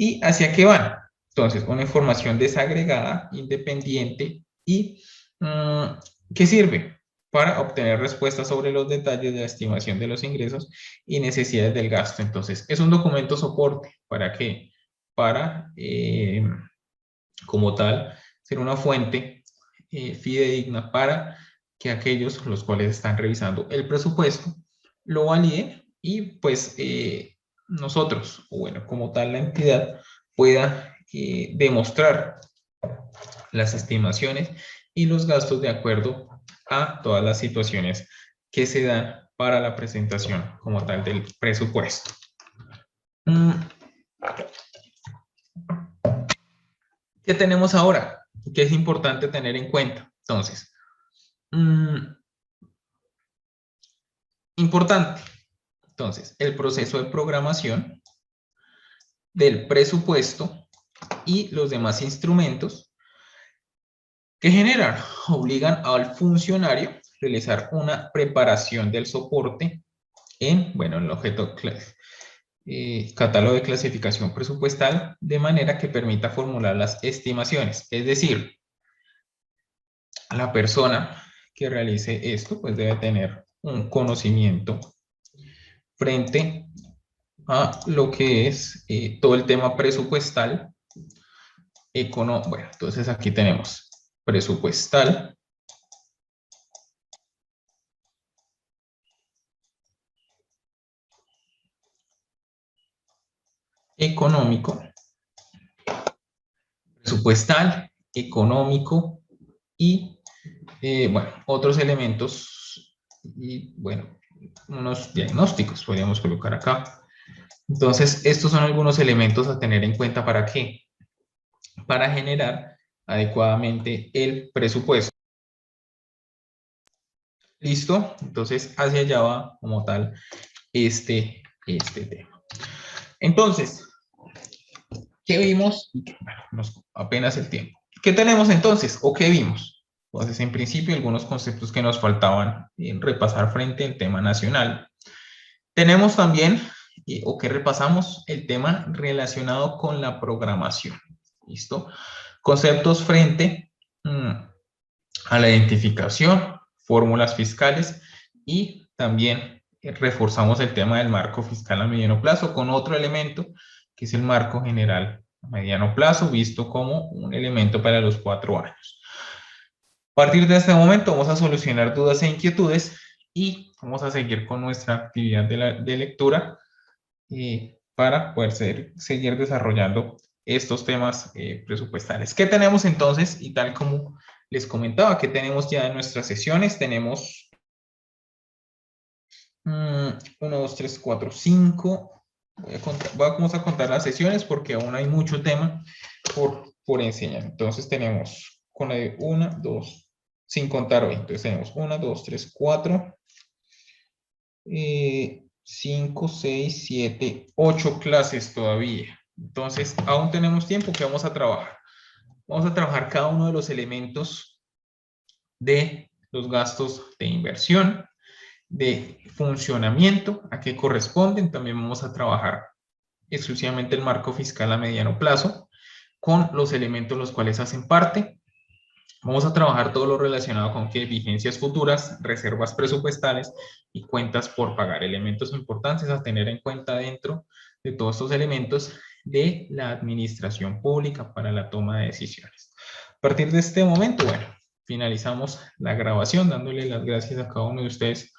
¿Y hacia qué van? Entonces, una información desagregada, independiente y ¿qué sirve? Para obtener respuestas sobre los detalles de la estimación de los ingresos y necesidades del gasto. Entonces, es un documento soporte. ¿Para qué? Para, como tal, ser una fuente fidedigna para que aquellos los cuales están revisando el presupuesto lo validen y pues nosotros, o bueno, como tal la entidad, pueda demostrar las estimaciones y los gastos de acuerdo a todas las situaciones que se dan para la presentación como tal del presupuesto. ¿Qué tenemos ahora? ¿Qué es importante tener en cuenta? Entonces, importante. Entonces, el proceso de programación del presupuesto y los demás instrumentos que generan, obligan al funcionario a realizar una preparación del soporte en, bueno, el objeto catálogo de clasificación presupuestal, de manera que permita formular las estimaciones. Es decir, la persona que realice esto, pues debe tener un conocimiento frente a lo que es todo el tema presupuestal. Bueno, entonces aquí tenemos presupuestal, económico, presupuestal, económico y, bueno, otros elementos y, bueno, unos diagnósticos podríamos colocar acá. Entonces, estos son algunos elementos a tener en cuenta. ¿Para qué? Para generar adecuadamente el presupuesto. ¿Listo? Entonces, hacia allá va como tal este tema. Entonces, ¿qué vimos? Bueno, apenas el tiempo. ¿Qué tenemos entonces? ¿O qué vimos? Entonces, en principio, algunos conceptos que nos faltaban repasar frente al tema nacional. Tenemos también, o que repasamos, el tema relacionado con la programación. ¿Listo? Conceptos frente a la identificación, fórmulas fiscales y también reforzamos el tema del marco fiscal a mediano plazo con otro elemento que es el marco general a mediano plazo, visto como un elemento para los 4 años. A partir de este momento vamos a solucionar dudas e inquietudes y vamos a seguir con nuestra actividad de lectura para poder seguir desarrollando estos temas presupuestales. ¿Qué tenemos entonces? Y tal como les comentaba, ¿qué tenemos ya en nuestras sesiones? Tenemos 1, 2, 3, 4, 5. Vamos a contar las sesiones porque aún hay mucho tema por enseñar. Entonces tenemos con la de 1, 2, sin contar hoy. Entonces tenemos 1, 2, 3, 4, 5, 6, 7, 8 clases todavía. Entonces aún tenemos tiempo que vamos a trabajar. Vamos a trabajar cada uno de los elementos de los gastos de inversión, de funcionamiento, a qué corresponden. También vamos a trabajar exclusivamente el marco fiscal a mediano plazo, con los elementos los cuales hacen parte. Vamos a trabajar todo lo relacionado con que vigencias futuras, reservas presupuestales y cuentas por pagar. Elementos importantes a tener en cuenta dentro de todos estos elementos de la administración pública para la toma de decisiones. A partir de este momento, bueno, finalizamos la grabación dándole las gracias a cada uno de ustedes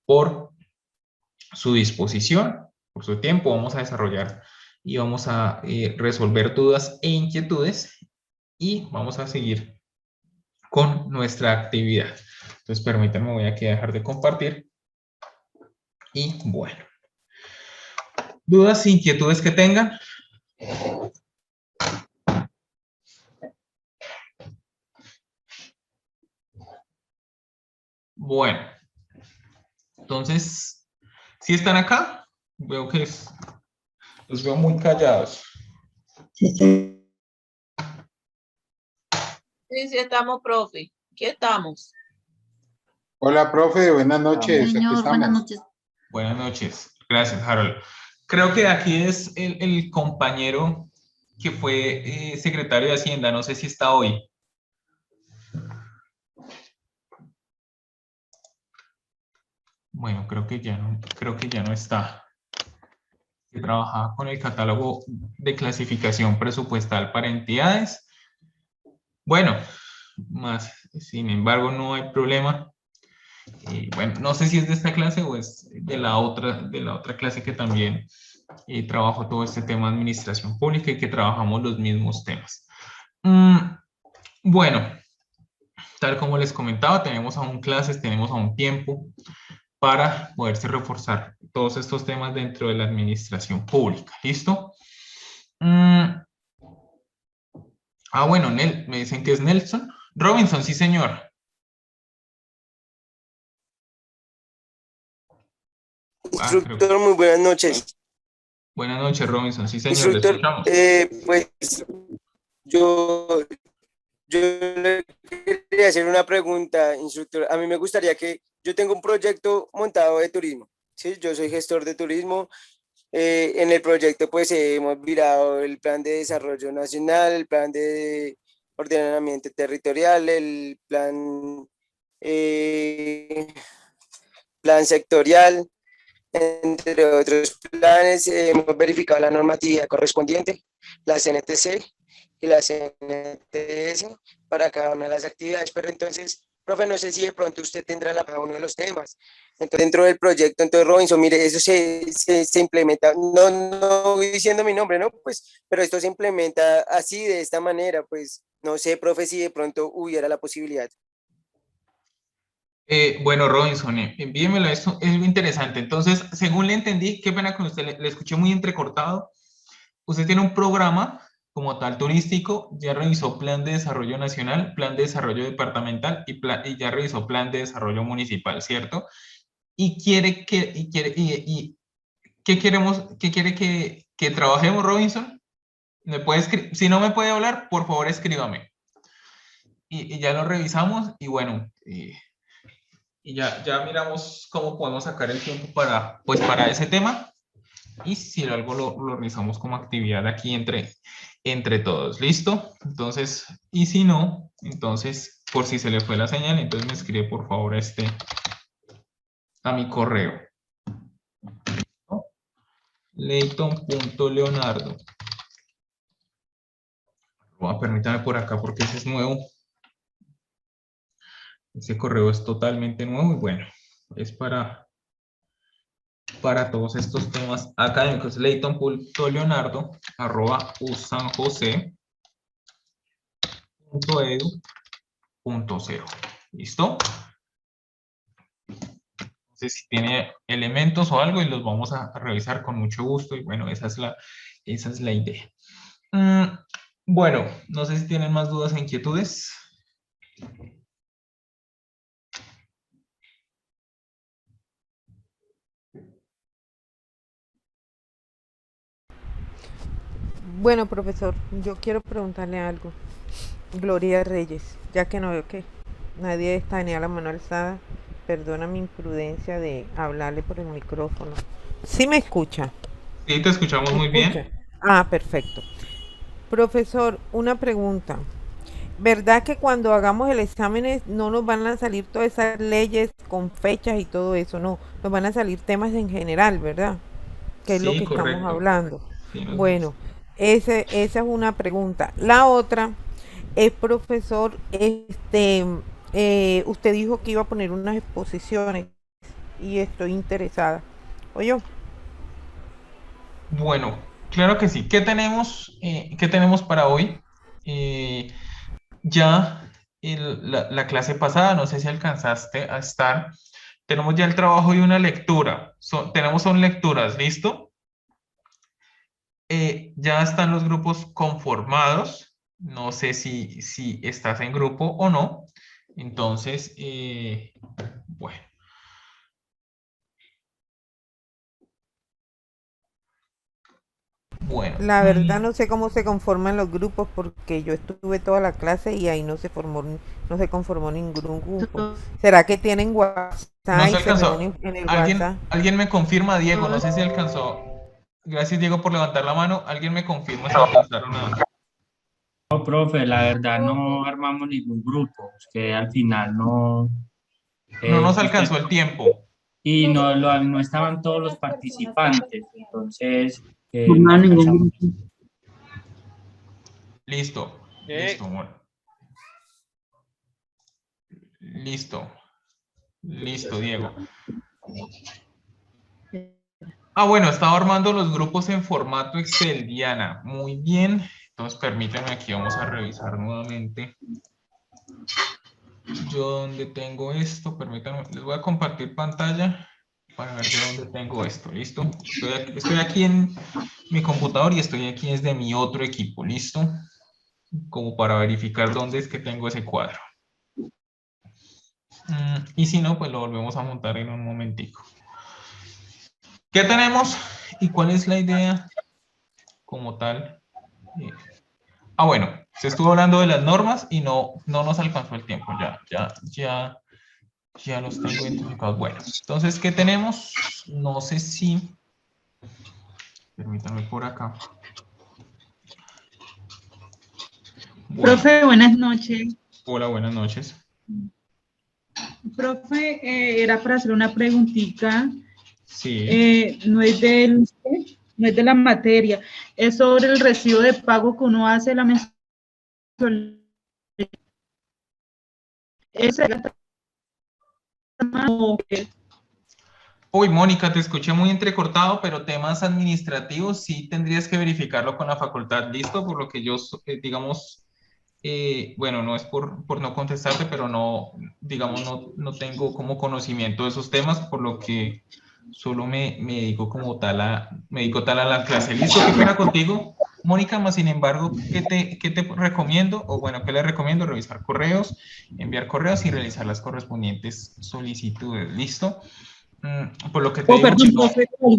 por su disposición, por su tiempo. Vamos a desarrollar y vamos a resolver dudas e inquietudes y vamos a seguir con nuestra actividad. Entonces, permítanme, voy aquí a dejar de compartir. Y bueno, dudas e inquietudes que tengan. Bueno, entonces, ¿sí están acá? Veo que los veo muy callados. Sí, sí. Sí, sí estamos, profe. Aquí estamos. Hola, profe, buenas noches. Aquí Señor, buenas estamos. noches. Buenas noches. Gracias, Harold. Creo que aquí es el compañero que fue secretario de Hacienda, no sé si está hoy. Bueno, creo que ya no está. Que trabajaba con el catálogo de clasificación presupuestal para entidades. Bueno, más, sin embargo, no hay problema. Bueno, no sé si es de esta clase o es de la otra clase que también trabajo todo este tema de administración pública y que trabajamos los mismos temas. Bueno, tal como les comentaba, tenemos aún clases, tenemos aún tiempo para poderse reforzar todos estos temas dentro de la administración pública. ¿Listo? Bueno, me dicen que es Nelson. Robinson, sí, señor. Instructor, muy buenas noches. Buenas noches, Robinson. Sí, señor, le Instructor, escuchamos. pues yo le quería hacer una pregunta, instructor. A mí me gustaría que yo tengo un proyecto montado de turismo. ¿Sí? Yo soy gestor de turismo. En el proyecto pues hemos mirado el plan de desarrollo nacional, el plan de ordenamiento territorial, el plan sectorial, entre otros planes. Hemos verificado la normatividad correspondiente, la CNTC y la CNTS para cada una de las actividades, pero entonces, profe, no sé si de pronto usted tendrá cada uno de los temas. Entonces, dentro del proyecto, entonces, Robinson, mire, eso se implementa, no voy diciendo mi nombre, ¿no? Pues, pero esto se implementa así, de esta manera, pues, no sé, profe, si de pronto hubiera la posibilidad. Bueno, Robinson, envíemelo, esto es muy interesante. Entonces, según le entendí, qué pena con usted, le escuché muy entrecortado. Usted tiene un programa como tal turístico, ya revisó plan de desarrollo nacional, plan de desarrollo departamental y ya revisó plan de desarrollo municipal, ¿cierto? Y quiere que, ¿qué quiere que trabajemos, Robinson? Si no me puede hablar, por favor escríbame. Y ya lo revisamos y bueno, y ya miramos cómo podemos sacar el tiempo para ese tema. Y si algo lo realizamos como actividad aquí entre todos. ¿Listo? Entonces, y si no, entonces, por si se le fue la señal, entonces me escribe por favor a mi correo. ¿No? Leighton.leonardo. Permítame por acá porque ese es nuevo. Ese correo es totalmente nuevo y bueno, es para todos estos temas académicos. Leighton.leonardo@usanjose.edu.co. ¿Listo? Entonces, si tiene elementos o algo y los vamos a revisar con mucho gusto y bueno, esa es la idea. Bueno, no sé si tienen más dudas o inquietudes. Bueno, profesor, yo quiero preguntarle algo. Gloria Reyes, ya que no veo que nadie está tenía la mano alzada, perdona mi imprudencia de hablarle por el micrófono. ¿Sí me escucha? Sí, te escuchamos ¿Me muy escucha? bien. Ah, perfecto. Profesor, una pregunta. ¿Verdad que cuando hagamos el examen no nos van a salir todas esas leyes con fechas y todo eso? No, nos van a salir temas en general, ¿verdad? Que es lo Sí, que estamos correcto. hablando. Sí, Bueno, esa es una pregunta. La otra es, profesor, usted dijo que iba a poner unas exposiciones y estoy interesada. Oye, Bueno, claro que sí. ¿Qué tenemos para hoy? Ya la clase pasada, no sé si alcanzaste a estar, tenemos ya el trabajo y una lectura. Son lecturas, ¿listo? Ya están los grupos conformados. No sé si estás en grupo o no. Entonces, bueno. Bueno. la verdad no sé cómo se conforman los grupos porque yo estuve toda la clase y ahí no se conformó ningún grupo. ¿Será que tienen No WhatsApp se y se alcanzó. reúnen en el WhatsApp? Alguien me confirma, Diego, no sé si alcanzó. Gracias, Diego, por levantar la mano. ¿Alguien me confirma si alcanzaron a...? No, profe, la verdad no armamos ningún grupo, que al final no, No nos usted, alcanzó el tiempo. y no, no estaban todos los participantes, entonces no Formado alcanzamos. ningún grupo. Listo. Listo, amor. Listo. Listo, Diego. Ah, bueno, estaba armando los grupos en formato Excel, Diana. Muy bien. Entonces, permítanme, aquí vamos a revisar nuevamente. Yo donde tengo esto, permítanme, les voy a compartir pantalla para ver de dónde tengo esto, ¿listo? Estoy aquí en mi computador y estoy aquí desde mi otro equipo, ¿listo? Como para verificar dónde es que tengo ese cuadro. Y si no, pues lo volvemos a montar en un momentico. ¿Qué tenemos y cuál es la idea como tal? Bueno, se estuvo hablando de las normas y no nos alcanzó el tiempo. Ya los tengo identificados. Bueno, entonces, ¿qué tenemos? No sé si... Permítanme por acá. Bueno, Profe, buenas noches. hola, buenas noches. Profe, era para hacer una preguntita. Sí. No es de la materia, es sobre el recibo de pago que uno hace la mensualidad. ¿Ese Uy, Mónica, te escuché muy entrecortado, pero temas administrativos sí tendrías que verificarlo con la facultad. ¿Listo? Por lo que yo, digamos, bueno, no es por no contestarte, pero no, digamos, no tengo como conocimiento de esos temas, por lo que solo me dedico como tal me dedico tal a la clase. ¿Listo? ¿Qué pena contigo, Mónica? Más sin embargo, ¿qué te recomiendo? O bueno, ¿qué le recomiendo? Revisar correos, enviar correos y realizar las correspondientes solicitudes. ¿Listo? Por lo que te digo, perdón, no, profe, por lo,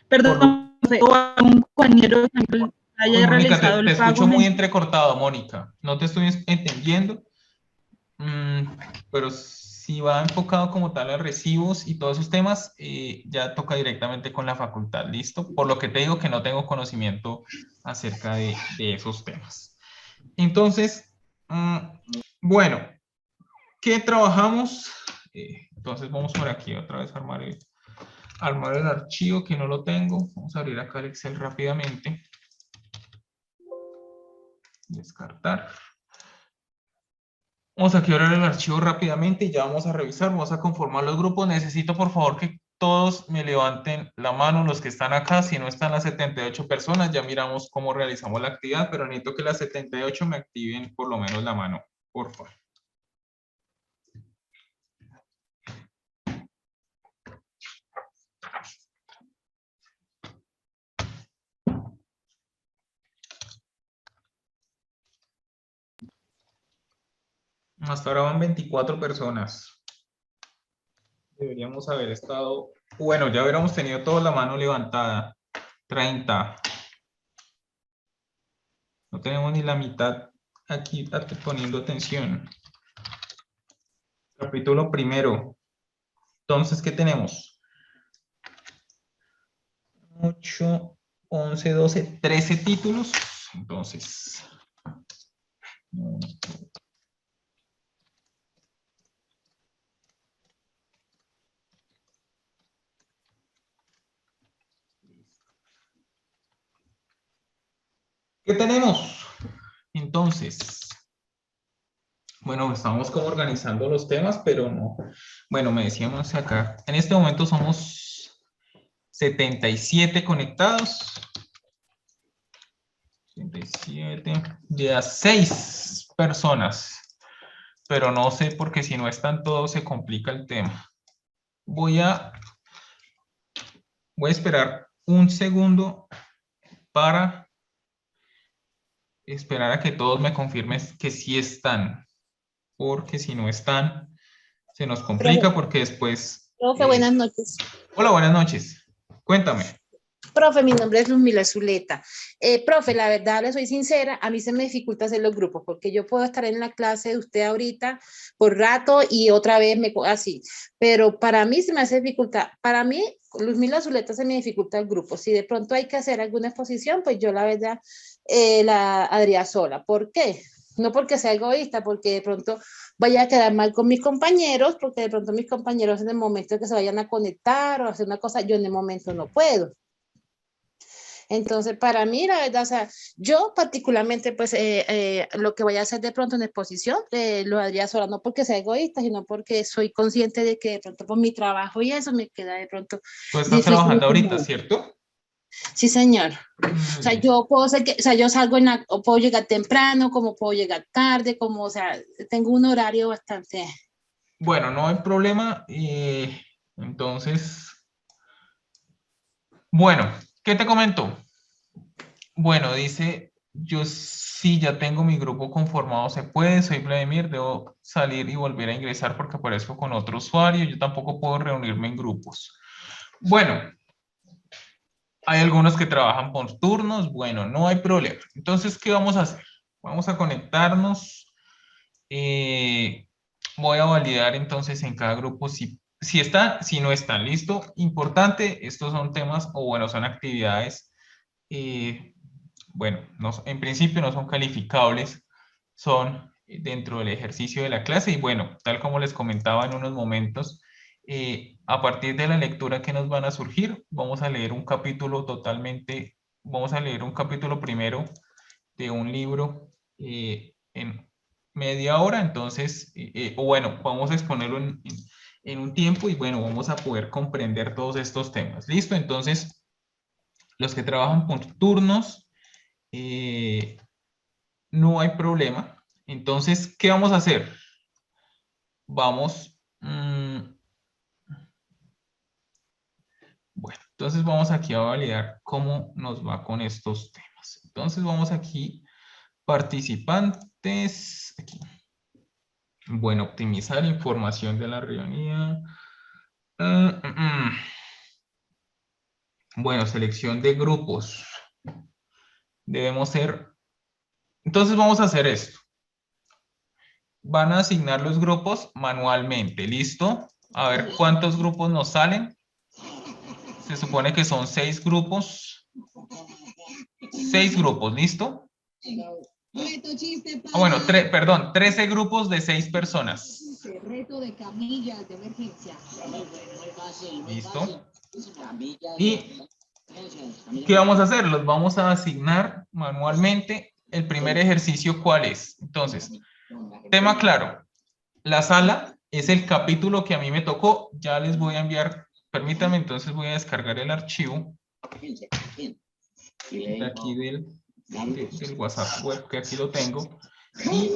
perdón, profe, o algún compañero que uy, haya Mónica, realizado te el pago escucho muy mensual. entrecortado, Mónica. No te estoy entendiendo. Pero si va enfocado como tal a recibos y todos esos temas, ya toca directamente con la facultad, ¿listo? Por lo que te digo que no tengo conocimiento acerca de esos temas. Entonces, bueno, ¿qué trabajamos? Entonces vamos por aquí otra vez a armar el archivo, que no lo tengo. Vamos a abrir acá el Excel rápidamente. Descartar. Vamos aquí a abrir el archivo rápidamente y ya vamos a revisar, vamos a conformar los grupos. Necesito por favor que todos me levanten la mano los que están acá. Si no están las 78 personas, ya miramos cómo realizamos la actividad, pero necesito que las 78 me activen por lo menos la mano, por favor. Hasta ahora van 24 personas. Deberíamos haber estado... Bueno, ya hubiéramos tenido toda la mano levantada. 30. No tenemos ni la mitad aquí poniendo atención. Capítulo primero. Entonces, ¿qué tenemos? 8, 11, 12, 13 títulos. Entonces... ¿Qué tenemos? Entonces, bueno, estamos como organizando los temas, pero no. Bueno, me decíamos acá, en este momento somos 77 conectados. 77, ya 6 personas, pero no sé porque si no están todos se complica el tema. Voy a esperar un segundo para esperar a que todos me confirmen que sí están, porque si no están, se nos complica porque después... Profe, buenas noches. Hola, buenas noches. Cuéntame. Profe, mi nombre es Luzmila Zuleta. Profe, la verdad, le soy sincera, a mí se me dificulta hacer los grupos porque yo puedo estar en la clase de usted ahorita por rato y otra vez así, pero para mí se me hace dificultad. Para mí, Luzmila Zuleta se me dificulta el grupo. Si de pronto hay que hacer alguna exposición, pues yo la verdad la haría sola. ¿Por qué? No porque sea egoísta, porque de pronto vaya a quedar mal con mis compañeros, porque de pronto mis compañeros en el momento que se vayan a conectar o hacer una cosa, yo en el momento no puedo. Entonces, para mí, la verdad, o sea, yo particularmente, pues, lo que voy a hacer de pronto en exposición, lo haría sola, no porque sea egoísta, sino porque soy consciente de que de pronto por mi trabajo y eso me queda de pronto Tú estás difícil. trabajando ahorita, ¿cierto? Sí, señor. O sea, yo puedo ser que, o sea, yo salgo o puedo llegar temprano, como puedo llegar tarde, como, o sea, tengo un horario bastante. Bueno, no hay problema. Entonces, bueno, ¿qué te comento? Bueno, dice, yo sí ya tengo mi grupo conformado, se puede, soy Vladimir, debo salir y volver a ingresar porque aparezco con otro usuario, yo tampoco puedo reunirme en grupos. Bueno, hay algunos que trabajan por turnos, bueno, no hay problema. Entonces, ¿qué vamos a hacer? Vamos a conectarnos. Voy a validar entonces en cada grupo si están, si no están. ¿Listo? Importante, estos son temas o bueno, son actividades, bueno, en principio no son calificables, son dentro del ejercicio de la clase y bueno, tal como les comentaba en unos momentos, a partir de la lectura que nos van a surgir, vamos a leer un capítulo totalmente, vamos a leer un capítulo primero de un libro en media hora, entonces, o bueno, vamos a exponerlo en un tiempo y bueno, vamos a poder comprender todos estos temas. ¿Listo? Entonces, los que trabajan por turnos, no hay problema. Entonces, ¿qué vamos a hacer? Vamos, bueno, entonces vamos aquí a validar cómo nos va con estos temas. Entonces vamos aquí, participantes, aquí. Bueno, optimizar información de la reunión. Bueno, selección de grupos. Debemos ser... Entonces vamos a hacer esto. Van a asignar los grupos manualmente. ¿Listo? A ver cuántos grupos nos salen. Se supone que son 6 grupos. 6 grupos, ¿listo? Bueno, perdón, 13 grupos de 6 personas. Reto de camillas de emergencia. ¿Listo? ¿Y qué vamos a hacer? Los vamos a asignar manualmente. El primer ejercicio, ¿cuál es? Entonces, tema claro. La sala es el capítulo que a mí me tocó. Ya les voy a enviar. Permítanme, entonces voy a descargar el archivo de aquí del WhatsApp web, que aquí lo tengo. Y,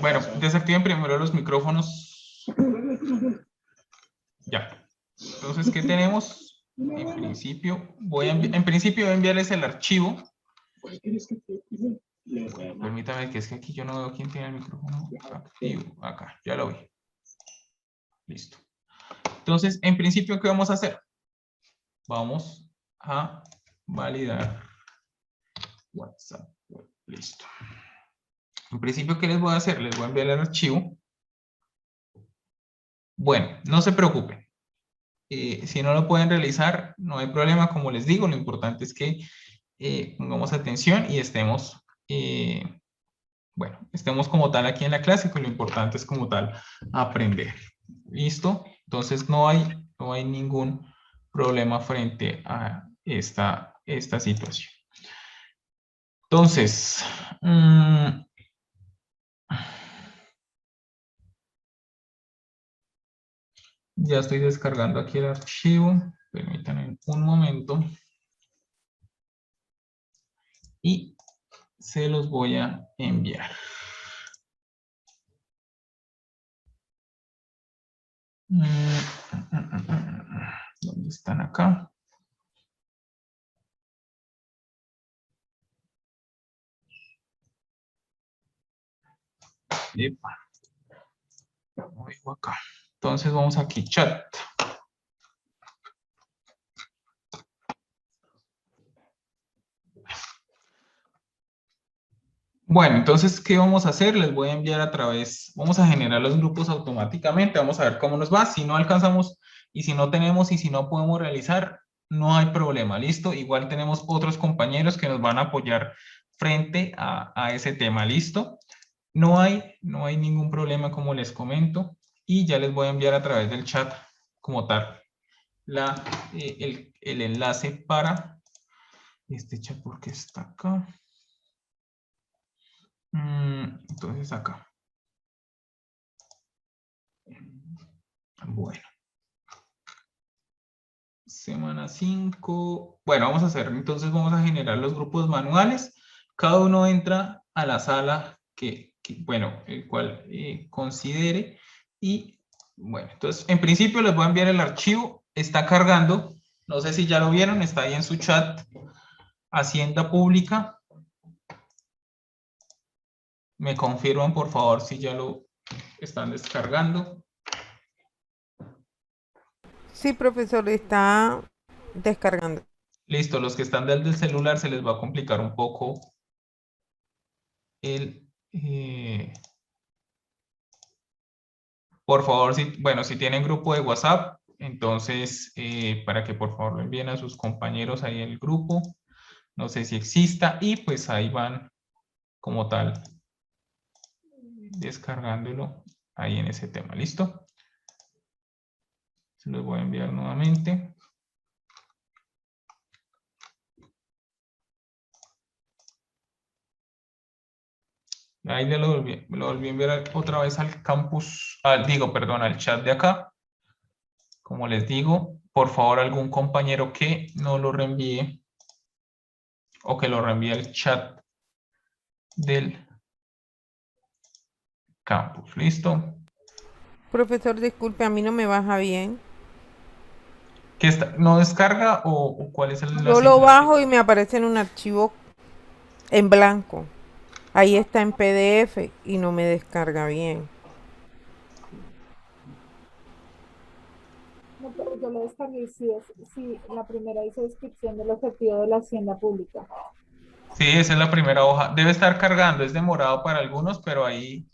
bueno, desactiven primero los micrófonos. Ya. Entonces, ¿qué tenemos? En principio, voy a enviarles el archivo. Permítame, que es que aquí yo no veo quién tiene el micrófono activo. Acá, ya lo vi. Listo. Entonces, en principio, ¿qué vamos a hacer? Vamos a validar WhatsApp. Listo. En principio, ¿qué les voy a hacer? Les voy a enviar el archivo. Bueno, no se preocupen. Si no lo pueden realizar, no hay problema. Como les digo, lo importante es que pongamos atención y estemos, bueno, estemos como tal aquí en la clase, que lo importante es como tal aprender. ¿Listo? Entonces no hay ningún problema frente a esta situación. Entonces, ya estoy descargando aquí el archivo. Permítanme un momento. Y se los voy a enviar. ¿Dónde están acá? Epa. Lo dejo acá. Entonces vamos aquí, chat. Bueno, entonces, ¿qué vamos a hacer? Les voy a enviar a través, vamos a generar los grupos automáticamente, vamos a ver cómo nos va. Si no alcanzamos y si no tenemos y si no podemos realizar, no hay problema, ¿listo? Igual tenemos otros compañeros que nos van a apoyar frente a ese tema, ¿listo? No hay ningún problema, como les comento, y ya les voy a enviar a través del chat como tal el enlace para este chat, porque está acá. Entonces acá. Bueno. Semana 5. Bueno, vamos a hacer, entonces vamos a generar los grupos manuales. Cada uno entra a la sala bueno, el cual considere. Y bueno, entonces en principio les voy a enviar el archivo. Está cargando. No sé si ya lo vieron, está ahí en su chat. Hacienda Pública. Me confirman, por favor, si ya lo están descargando. Sí, profesor, está descargando. Listo, los que están del celular se les va a complicar un poco por favor, si tienen grupo de WhatsApp, entonces para que por favor lo envíen a sus compañeros ahí en el grupo. No sé si exista y pues ahí van como tal descargándolo ahí en ese tema. ¿Listo? Se los voy a enviar nuevamente. Ahí me lo volví a enviar otra vez al campus, al chat de acá. Como les digo, por favor, algún compañero que no lo reenvíe o que lo reenvíe al chat del campus. ¿Listo? Profesor, disculpe, a mí no me baja bien. ¿Qué está? ¿No descarga o cuál es el? Yo lo bajo y me aparece en un archivo en blanco. Ahí está en PDF y no me descarga bien. No, pero yo lo descargué, sí, la primera dice descripción del objetivo de la hacienda pública. Sí, esa es la primera hoja. Debe estar cargando, es demorado para algunos, pero ahí...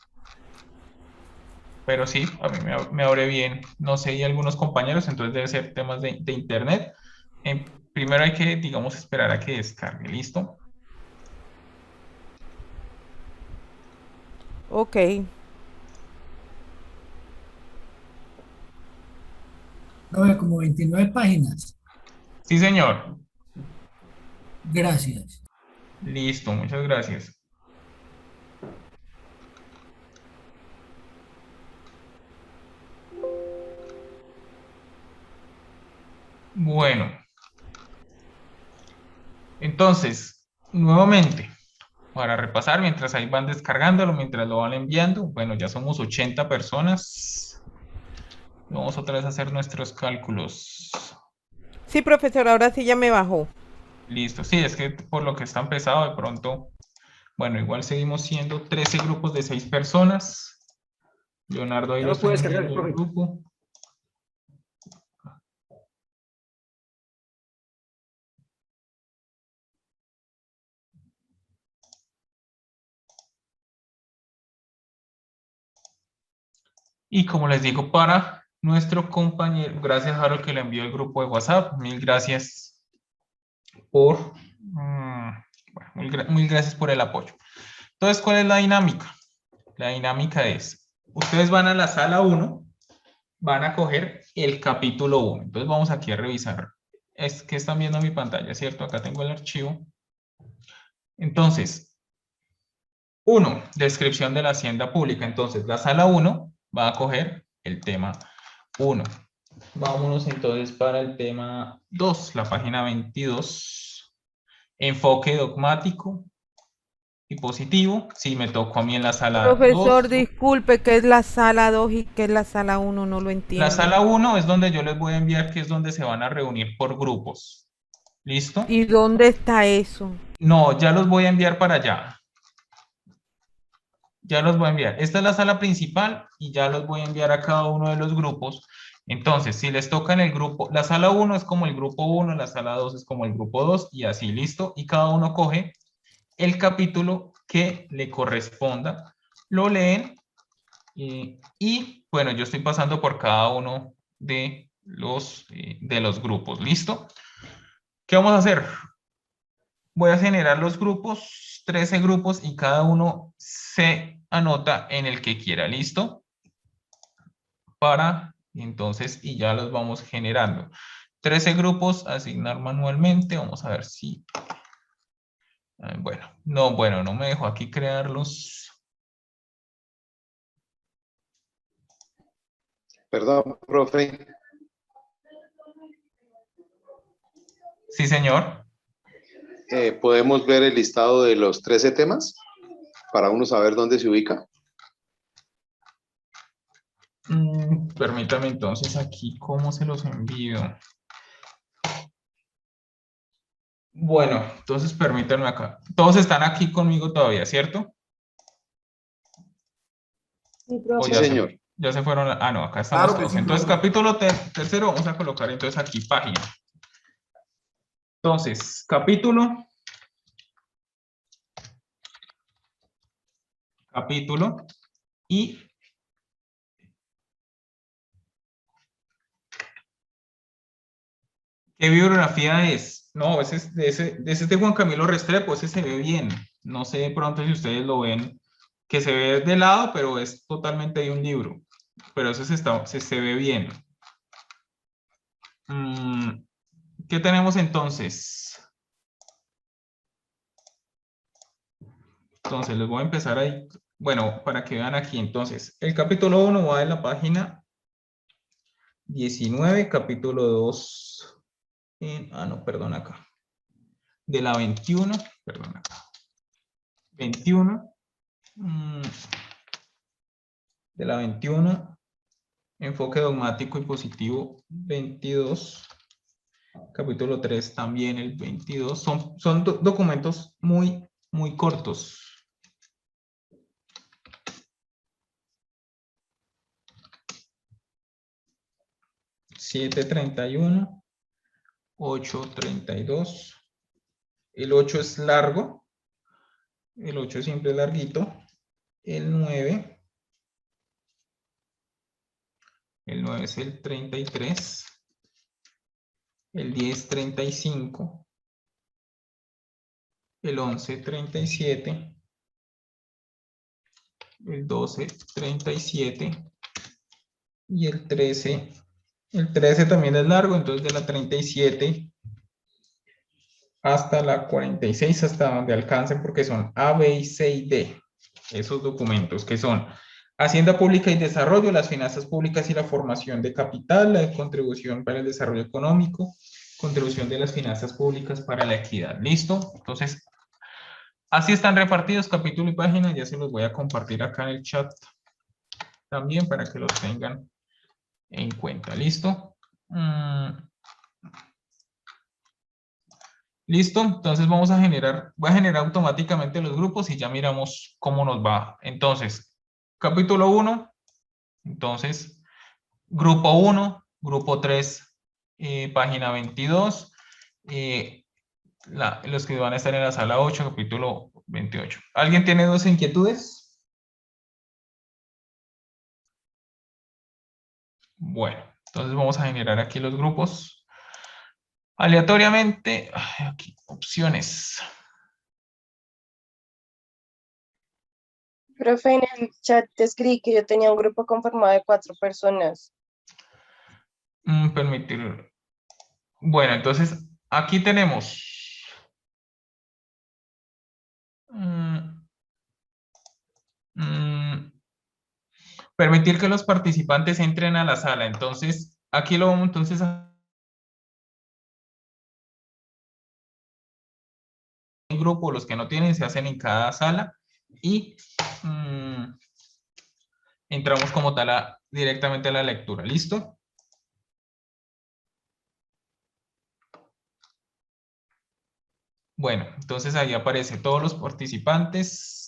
Pero sí, a mí me abre bien. No sé, y algunos compañeros, entonces debe ser temas de internet. Primero hay que, digamos, esperar a que descargue. ¿Listo? Ok. No, como 29 páginas. Sí, señor. Gracias. Listo, muchas gracias. Bueno. Entonces, nuevamente, para repasar, mientras ahí van descargándolo, mientras lo van enviando, bueno, ya somos 80 personas. Vamos otra vez a hacer nuestros cálculos. Sí, profesor, ahora sí ya me bajó. Listo, sí, es que por lo que está empezado de pronto, bueno, igual seguimos siendo 13 grupos de 6 personas. Leonardo ahí Ya lo lo puedes está cargar, enviando el profe. grupo. Y como les digo, para nuestro compañero, gracias Harold que le envió el grupo de WhatsApp, mil gracias por, muy gracias por el apoyo. Entonces, ¿cuál es la dinámica? La dinámica es, ustedes van a la sala 1, van a coger el capítulo 1. Entonces vamos aquí a revisar. Es que están viendo mi pantalla, ¿cierto? Acá tengo el archivo. Entonces, 1, descripción de la hacienda pública. Entonces, la sala 1 va a coger el tema 1. Vámonos entonces para el tema 2, la página 22. Enfoque dogmático y positivo. Sí, me tocó a mí en la sala 2. Profesor, disculpe, ¿qué es la sala 2 y qué es la sala 1? No lo entiendo. La sala 1 es donde yo les voy a enviar, que es donde se van a reunir por grupos. ¿Listo? ¿Y dónde está eso? No, ya los voy a enviar para allá. Ya los voy a enviar. Esta es la sala principal y ya los voy a enviar a cada uno de los grupos. Entonces, si les toca en el grupo, la sala 1 es como el grupo 1, la sala 2 es como el grupo 2 y así, ¿listo? Y cada uno coge el capítulo que le corresponda, lo leen y bueno, yo estoy pasando por cada uno de los grupos. ¿Listo? ¿Qué vamos a hacer? Voy a generar los grupos, 13 grupos, y cada uno se anota en el que quiera. ¿Listo? Para entonces, y ya los vamos generando. 13 grupos, asignar manualmente. Vamos a ver si... bueno, no me dejo aquí crearlos. Perdón, profe. Sí, señor. ¿Podemos ver el listado de los 13 temas para uno saber dónde se ubica? Permítame entonces aquí cómo se los envío. Bueno, entonces permítanme acá. Todos están aquí conmigo todavía, ¿cierto? Sí, O profe. Sí, señor. ya se fueron. No, acá estamos Claro que todos. sí, Entonces, profe. capítulo tercero, vamos a colocar entonces aquí página. Entonces, capítulo, y ¿qué bibliografía es? No, ese es de ese es de Juan Camilo Restrepo, ese se ve bien. No sé de pronto si ustedes lo ven, que se ve de lado, pero es totalmente de un libro. Pero eso se ve bien. ¿Qué tenemos entonces? Entonces, les voy a empezar ahí. Bueno, para que vean aquí, entonces, el capítulo 1 va de la página 19, capítulo 2, no, perdón, acá. De la 21, perdón, acá. 21, de la 21, enfoque dogmático y positivo 22, capítulo 3 también el 22, son documentos muy cortos. 7:31, 8:32, el 8 es largo, el 8 siempre es larguito, el 9 es el 33, el 10, 35, el 11, 37, el 12, 37, y el 13 también es largo, entonces de la 37 hasta la 46, hasta donde alcancen, porque son A, B, y C y D, esos documentos que son Hacienda Pública y Desarrollo, las finanzas públicas y la formación de capital, la contribución para el desarrollo económico, contribución de las finanzas públicas para la equidad. ¿Listo? Entonces, así están repartidos capítulo y página. Ya se los voy a compartir acá en el chat también para que los tengan en cuenta. ¿Listo? Listo. Entonces voy a generar automáticamente los grupos y ya miramos cómo nos va. Entonces, capítulo 1. Entonces, grupo 1, grupo 3, página 22. Los que van a estar en la sala 8, capítulo 28. ¿Alguien tiene dos inquietudes? Bueno, entonces vamos a generar aquí los grupos aleatoriamente. Aquí, opciones. Profe, en el chat te escribí que yo tenía un grupo conformado de 4 personas. Permitir. Bueno, entonces aquí tenemos. Permitir que los participantes entren a la sala. Entonces, aquí lo vamos entonces a un grupo, los que no tienen se hacen en cada sala y entramos como tal directamente a la lectura. ¿Listo? Bueno, entonces ahí aparece todos los participantes.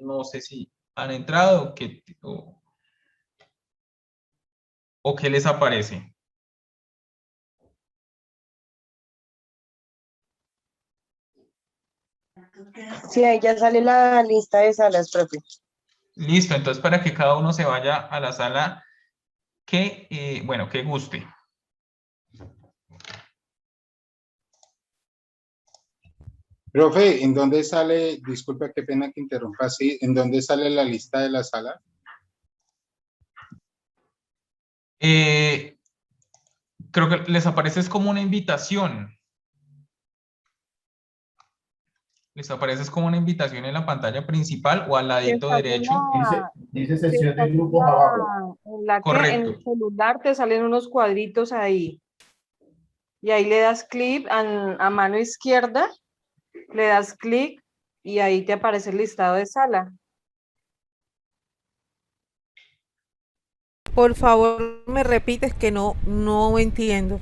No sé si han entrado o qué les aparece. Sí, ahí ya sale la lista de salas, profe. Listo, entonces para que cada uno se vaya a la sala que, bueno, que guste. Profe, ¿en dónde sale, disculpa, qué pena que interrumpa, sí, ¿en dónde sale la lista de la sala? Creo que les aparece es como una invitación. Les aparece es como una invitación en la pantalla principal o al ladito derecho. Dice sesión de grupos abajo. En la que en Correcto. el celular te salen unos cuadritos ahí. Y ahí le das clic a mano izquierda, le das clic y ahí te aparece el listado de sala. Por favor, me repites que no entiendo.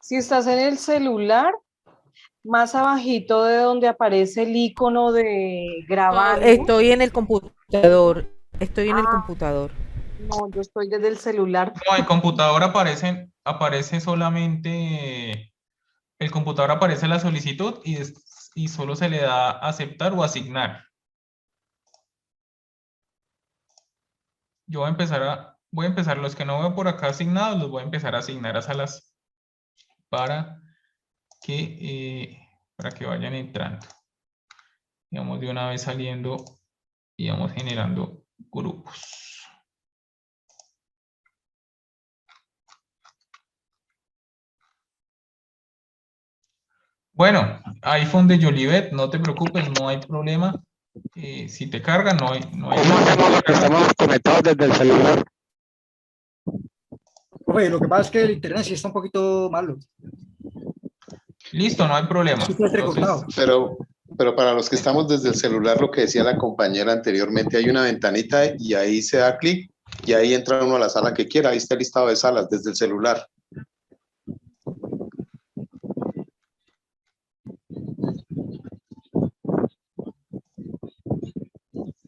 Si estás en el celular, más abajito de donde aparece el icono de grabando. Estoy en el computador. Estoy en el computador. No, yo estoy desde el celular. No, en computador aparece solamente, el computador aparece la solicitud y solo se le da aceptar o asignar. Yo voy a empezar los que no veo por acá asignados, los voy a empezar a asignar a salas para que vayan entrando. Digamos de una vez saliendo y vamos generando grupos. Bueno, iPhone de Jolivet, no te preocupes, no hay problema. Si te carga, no hay Estamos conectados desde el celular. Oye, lo que pasa es que el internet sí está un poquito malo. Listo, no hay problema. Entonces, Pero para los que estamos desde el celular, lo que decía la compañera anteriormente, hay una ventanita y ahí se da clic y ahí entra uno a la sala que quiera. Ahí está el listado de salas desde el celular.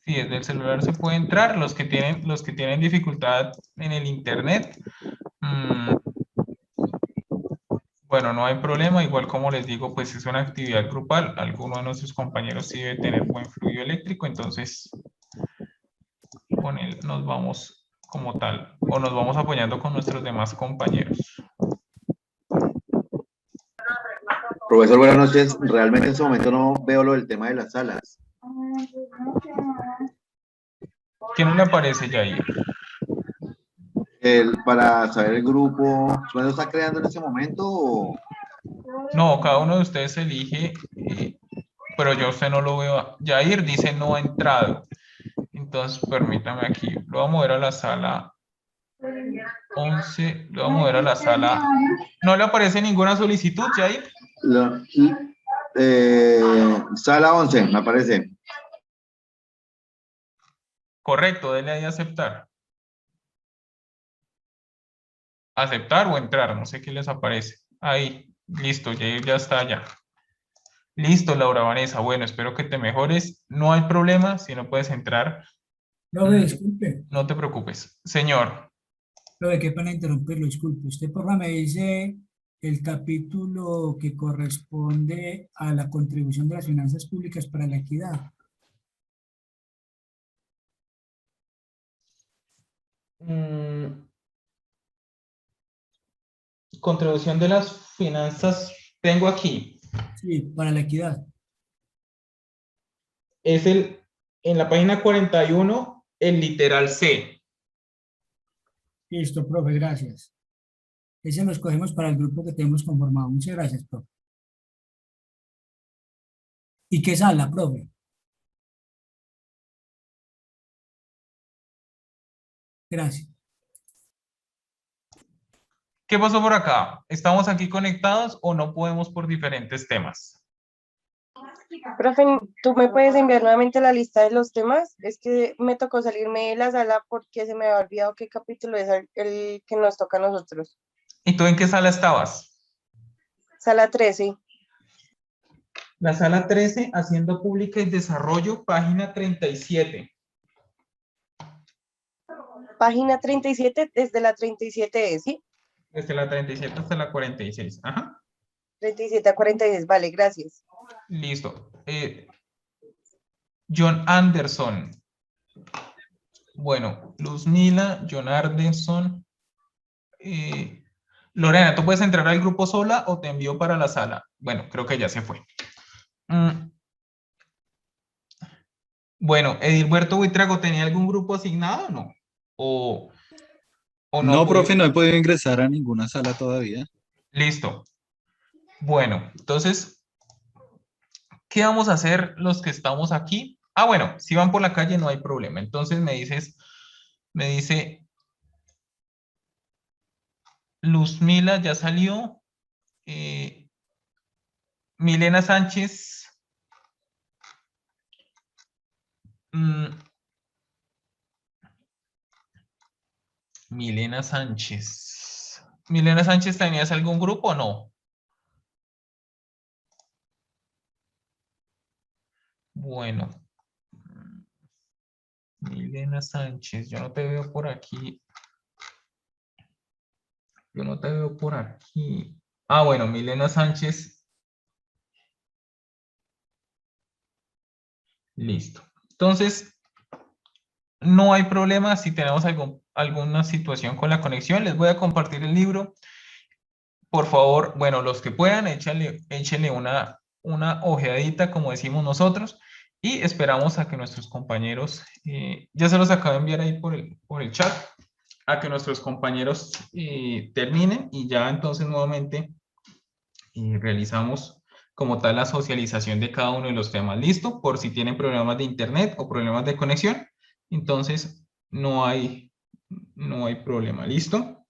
Sí, desde el celular se puede entrar. Los que tienen dificultad en el internet, bueno, no hay problema. Igual como les digo, pues es una actividad grupal. Alguno de nuestros compañeros sí debe tener buen fluido eléctrico, entonces con él nos vamos como tal, o nos vamos apoyando con nuestros demás compañeros. Profesor, buenas noches. Realmente en este momento no veo lo del tema de las salas. ¿Qué no le aparece, Jair? Para saber el grupo, ¿lo está creando en ese momento o...? No, cada uno de ustedes elige, pero yo a usted no lo veo. Jair dice no ha entrado. Entonces, permítame aquí. Lo voy a mover a la sala 11. Lo voy a mover a la sala... ¿No le aparece ninguna solicitud, Jair? Sala 11, me aparece. Correcto, dele ahí a aceptar. Aceptar o entrar, no sé qué les aparece. Ahí, listo, Jair ya está allá. Listo, Laura Vanessa. Bueno, espero que te mejores. No hay problema, si no puedes entrar. No me disculpe. No te preocupes. Señor. No, de qué pena interrumpirlo, disculpe. Usted, por favor, me dice el capítulo que corresponde a la contribución de las finanzas públicas para la equidad. Contribución de las finanzas, tengo aquí. Sí, para la equidad. Es en la página 41, el literal C. Listo, profe, gracias. Ese lo escogemos para el grupo que tenemos conformado. Muchas gracias, profe. ¿Y qué sala, profe? Gracias. ¿Qué pasó por acá? ¿Estamos aquí conectados o no podemos por diferentes temas? Profe, ¿tú me puedes enviar nuevamente la lista de los temas? Es que me tocó salirme de la sala porque se me había olvidado qué capítulo es el que nos toca a nosotros. ¿Y tú en qué sala estabas? Sala 13. La sala 13, Hacienda Pública y Desarrollo, página 37. Página 37, desde la 37, ¿sí? Desde la 37 hasta la 46. Ajá. 37 a 46, vale, gracias. Listo. John Anderson. Bueno, Luzmila, John Anderson. Lorena, ¿tú puedes entrar al grupo sola o te envío para la sala? Bueno, creo que ya se fue. Bueno, Edilberto Buitrago, ¿tenía algún grupo asignado o no? ¿O no No, pudo? profe, no he podido ingresar a ninguna sala todavía. Listo. Bueno, entonces, ¿qué vamos a hacer los que estamos aquí? Ah, bueno, si van por la calle no hay problema. Entonces me dice, Luzmila ya salió. Milena Sánchez. Milena Sánchez. Milena Sánchez, ¿tenías algún grupo o no? Bueno. Milena Sánchez, yo no te veo por aquí. Yo no te veo por aquí. Ah, bueno, Milena Sánchez. Listo. Entonces, no hay problema si tenemos alguna situación con la conexión. Les voy a compartir el libro. Por favor, bueno, los que puedan, échenle una ojeadita, como decimos nosotros, y esperamos a que nuestros compañeros, ya se los acabo de enviar ahí por el chat, a que nuestros compañeros terminen y ya entonces nuevamente realizamos como tal la socialización de cada uno de los temas. ¿Listo? Por si tienen problemas de internet o problemas de conexión, entonces no hay problema. ¿Listo?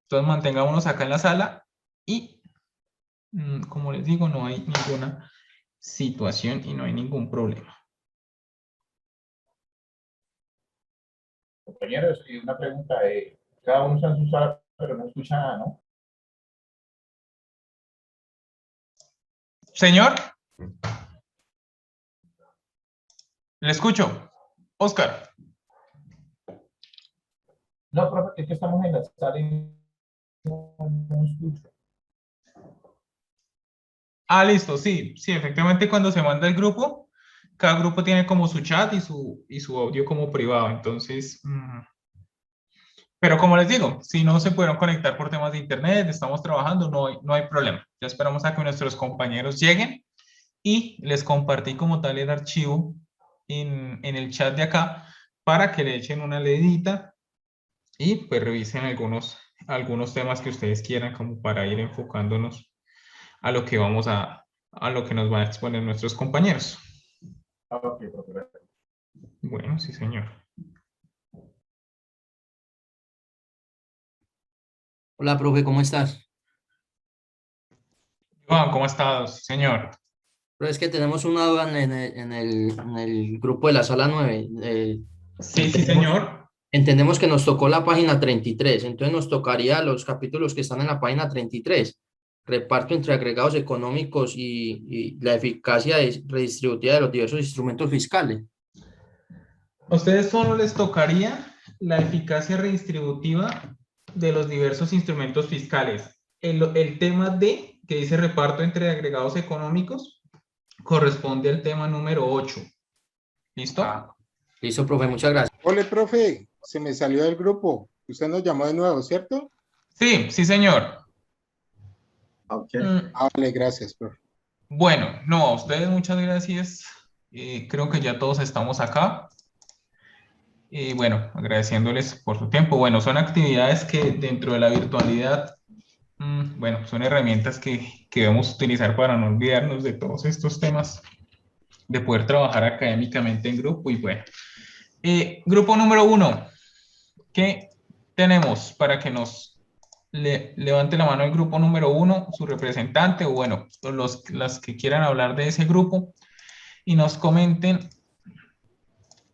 Entonces mantengámonos acá en la sala y, como les digo, no hay ninguna situación y no hay ningún problema. Compañeros, una pregunta. Cada uno está en su sala, pero no escucha nada, ¿no? Señor. Le escucho. Oscar. No, profe, es que estamos en la sala y no escucho. Ah, listo, sí, efectivamente cuando se manda el grupo, cada grupo tiene como su chat y su audio como privado, entonces, pero como les digo, si no se pudieron conectar por temas de internet, estamos trabajando, no hay problema. Ya esperamos a que nuestros compañeros lleguen y les compartí como tal el archivo en el chat de acá para que le echen una leidita y pues revisen algunos temas que ustedes quieran como para ir enfocándonos a lo que lo que nos van a exponer nuestros compañeros. Ok, profe. Bueno, sí, señor. Hola, profe, ¿cómo estás? Juan, ¿cómo estás, señor? Pero es que tenemos una duda en el grupo de la sala 9. Sí, señor. Entendemos que nos tocó la página 33, entonces nos tocaría los capítulos que están en la página 33. Reparto entre agregados económicos y la eficacia redistributiva de los diversos instrumentos fiscales. A ustedes solo les tocaría la eficacia redistributiva de los diversos instrumentos fiscales. El tema D, que dice reparto entre agregados económicos, corresponde al tema número 8. ¿Listo? Listo, profe, muchas gracias. Hola, profe, se me salió del grupo. Usted nos llamó de nuevo, ¿cierto? Sí, señor. Okay. Vale, gracias, profe. Bueno, no, a ustedes muchas gracias. Creo que ya todos estamos acá. Y bueno, agradeciéndoles por su tiempo. Bueno, son actividades que dentro de la virtualidad, bueno, son herramientas que debemos utilizar para no olvidarnos de todos estos temas, de poder trabajar académicamente en grupo. Y bueno, grupo número 1, ¿qué tenemos para que nos levante la mano el grupo número 1, su representante, o bueno, las que quieran hablar de ese grupo y nos comenten,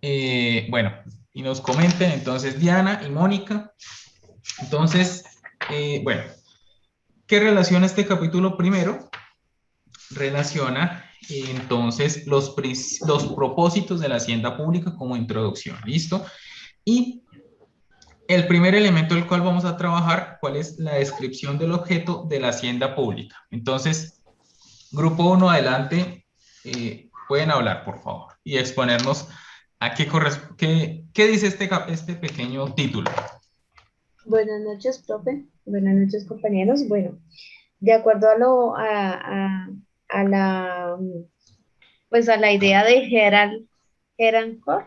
y nos comenten entonces Diana y Mónica. Entonces, bueno, ¿qué relaciona este capítulo primero? Relaciona entonces los propósitos de la hacienda pública como introducción, ¿listo? Y El primer elemento del cual vamos a trabajar, ¿cuál es la descripción del objeto de la hacienda pública? Entonces, grupo 1, adelante, pueden hablar, por favor, y exponernos a qué dice este pequeño título. Buenas noches, profe. Buenas noches, compañeros. Bueno, de acuerdo a la, pues a la idea de Gerald Ford,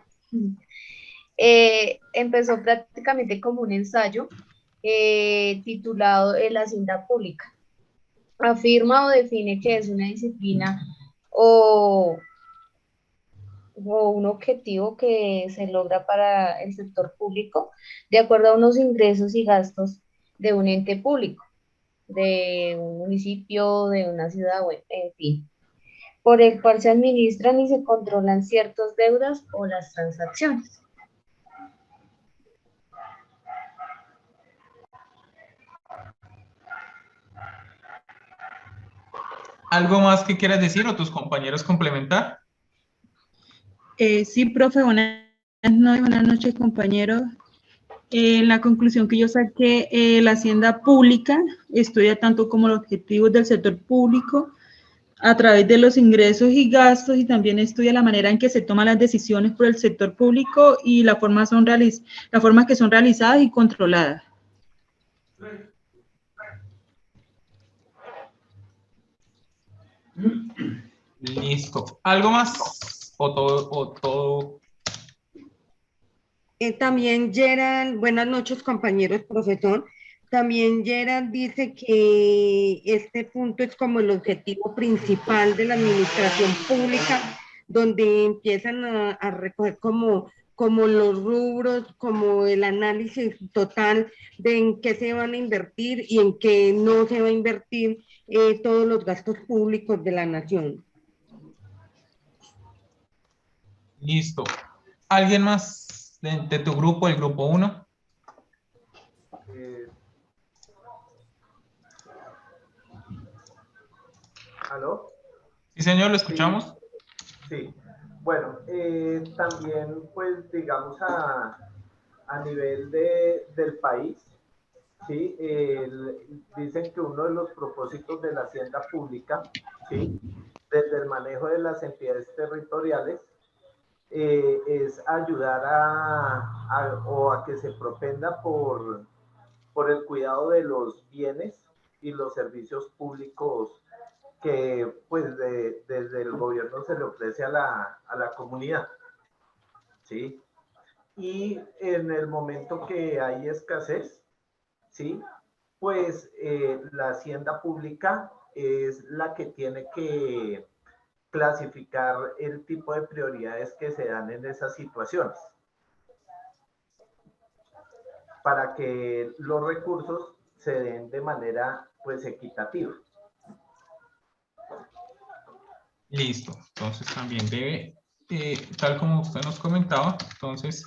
empezó prácticamente como un ensayo titulado La hacienda pública. Afirma o define que es una disciplina o un objetivo que se logra para el sector público de acuerdo a unos ingresos y gastos de un ente público, de un municipio, de una ciudad, bueno, en fin, por el cual se administran y se controlan ciertas deudas o las transacciones. ¿Algo más que quieras decir o tus compañeros complementar? Sí, profe, buenas noches, compañeros. La conclusión que yo saqué, la hacienda pública estudia tanto como los objetivos del sector público a través de los ingresos y gastos, y también estudia la manera en que se toman las decisiones por el sector público y las formas que son realizadas y controladas. Listo. ¿Algo más? ¿O todo? También Gerald, buenas noches, compañeros, profesor. También Gerald dice que este punto es como el objetivo principal de la administración pública, donde empiezan a recoger como los rubros, como el análisis total de en qué se van a invertir y en qué no se va a invertir todos los gastos públicos de la nación. Listo. ¿Alguien más de tu grupo, el grupo 1? ¿Aló? Sí, señor, lo escuchamos. Sí. Bueno, también, pues, digamos, a nivel del país, ¿sí? Dicen que uno de los propósitos de la hacienda pública, ¿sí? Desde el manejo de las entidades territoriales, es ayudar a que se propenda por el cuidado de los bienes y los servicios públicos que pues desde el gobierno se le ofrece a la comunidad, ¿sí? Y en el momento que hay escasez, ¿sí? Pues la hacienda pública es la que tiene que clasificar el tipo de prioridades que se dan en esas situaciones para que los recursos se den de manera pues equitativa. Listo. Entonces también debe, tal como usted nos comentaba, entonces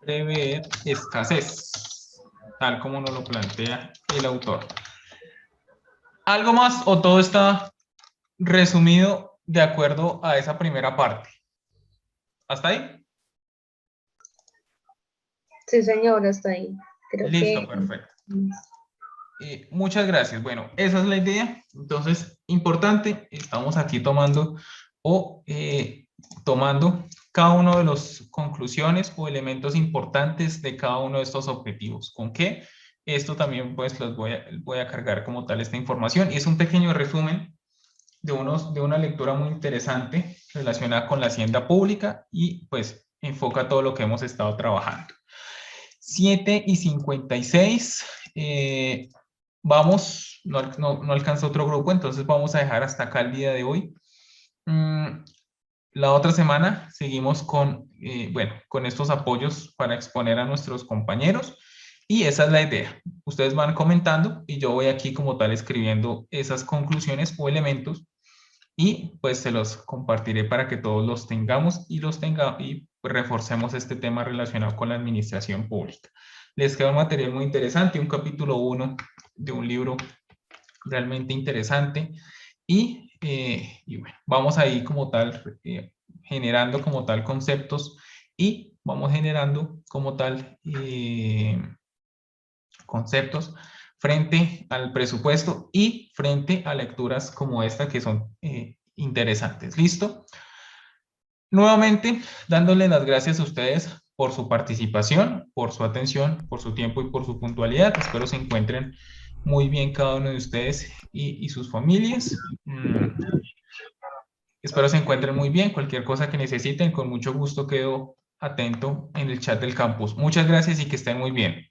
prever escasez, tal como nos lo plantea el autor. ¿Algo más o todo está resumido de acuerdo a esa primera parte? ¿Hasta ahí? Sí, señor, hasta ahí. Creo Listo, perfecto. Muchas gracias. Bueno, esa es la idea. Entonces, importante, estamos aquí tomando cada uno de las conclusiones o elementos importantes de cada uno de estos objetivos. ¿Con qué? Esto también pues los voy a cargar como tal esta información. Y es un pequeño resumen de una lectura muy interesante relacionada con la hacienda pública y pues enfoca todo lo que hemos estado trabajando. 7:56. Vamos, no alcanza otro grupo, entonces vamos a dejar hasta acá el día de hoy. La otra semana seguimos con estos apoyos para exponer a nuestros compañeros y esa es la idea. Ustedes van comentando y yo voy aquí como tal escribiendo esas conclusiones o elementos y pues se los compartiré para que todos los tengamos y reforcemos este tema relacionado con la administración pública. Les queda un material muy interesante, un capítulo 1 de un libro realmente interesante y bueno, vamos ahí como tal generando como tal conceptos y vamos generando como tal conceptos frente al presupuesto y frente a lecturas como esta que son interesantes. ¿Listo? Nuevamente, dándole las gracias a ustedes por su participación, por su atención, por su tiempo y por su puntualidad. Espero se encuentren muy bien cada uno de ustedes y sus familias. Espero se encuentren muy bien. Cualquier cosa que necesiten, con mucho gusto quedo atento en el chat del campus. Muchas gracias y que estén muy bien.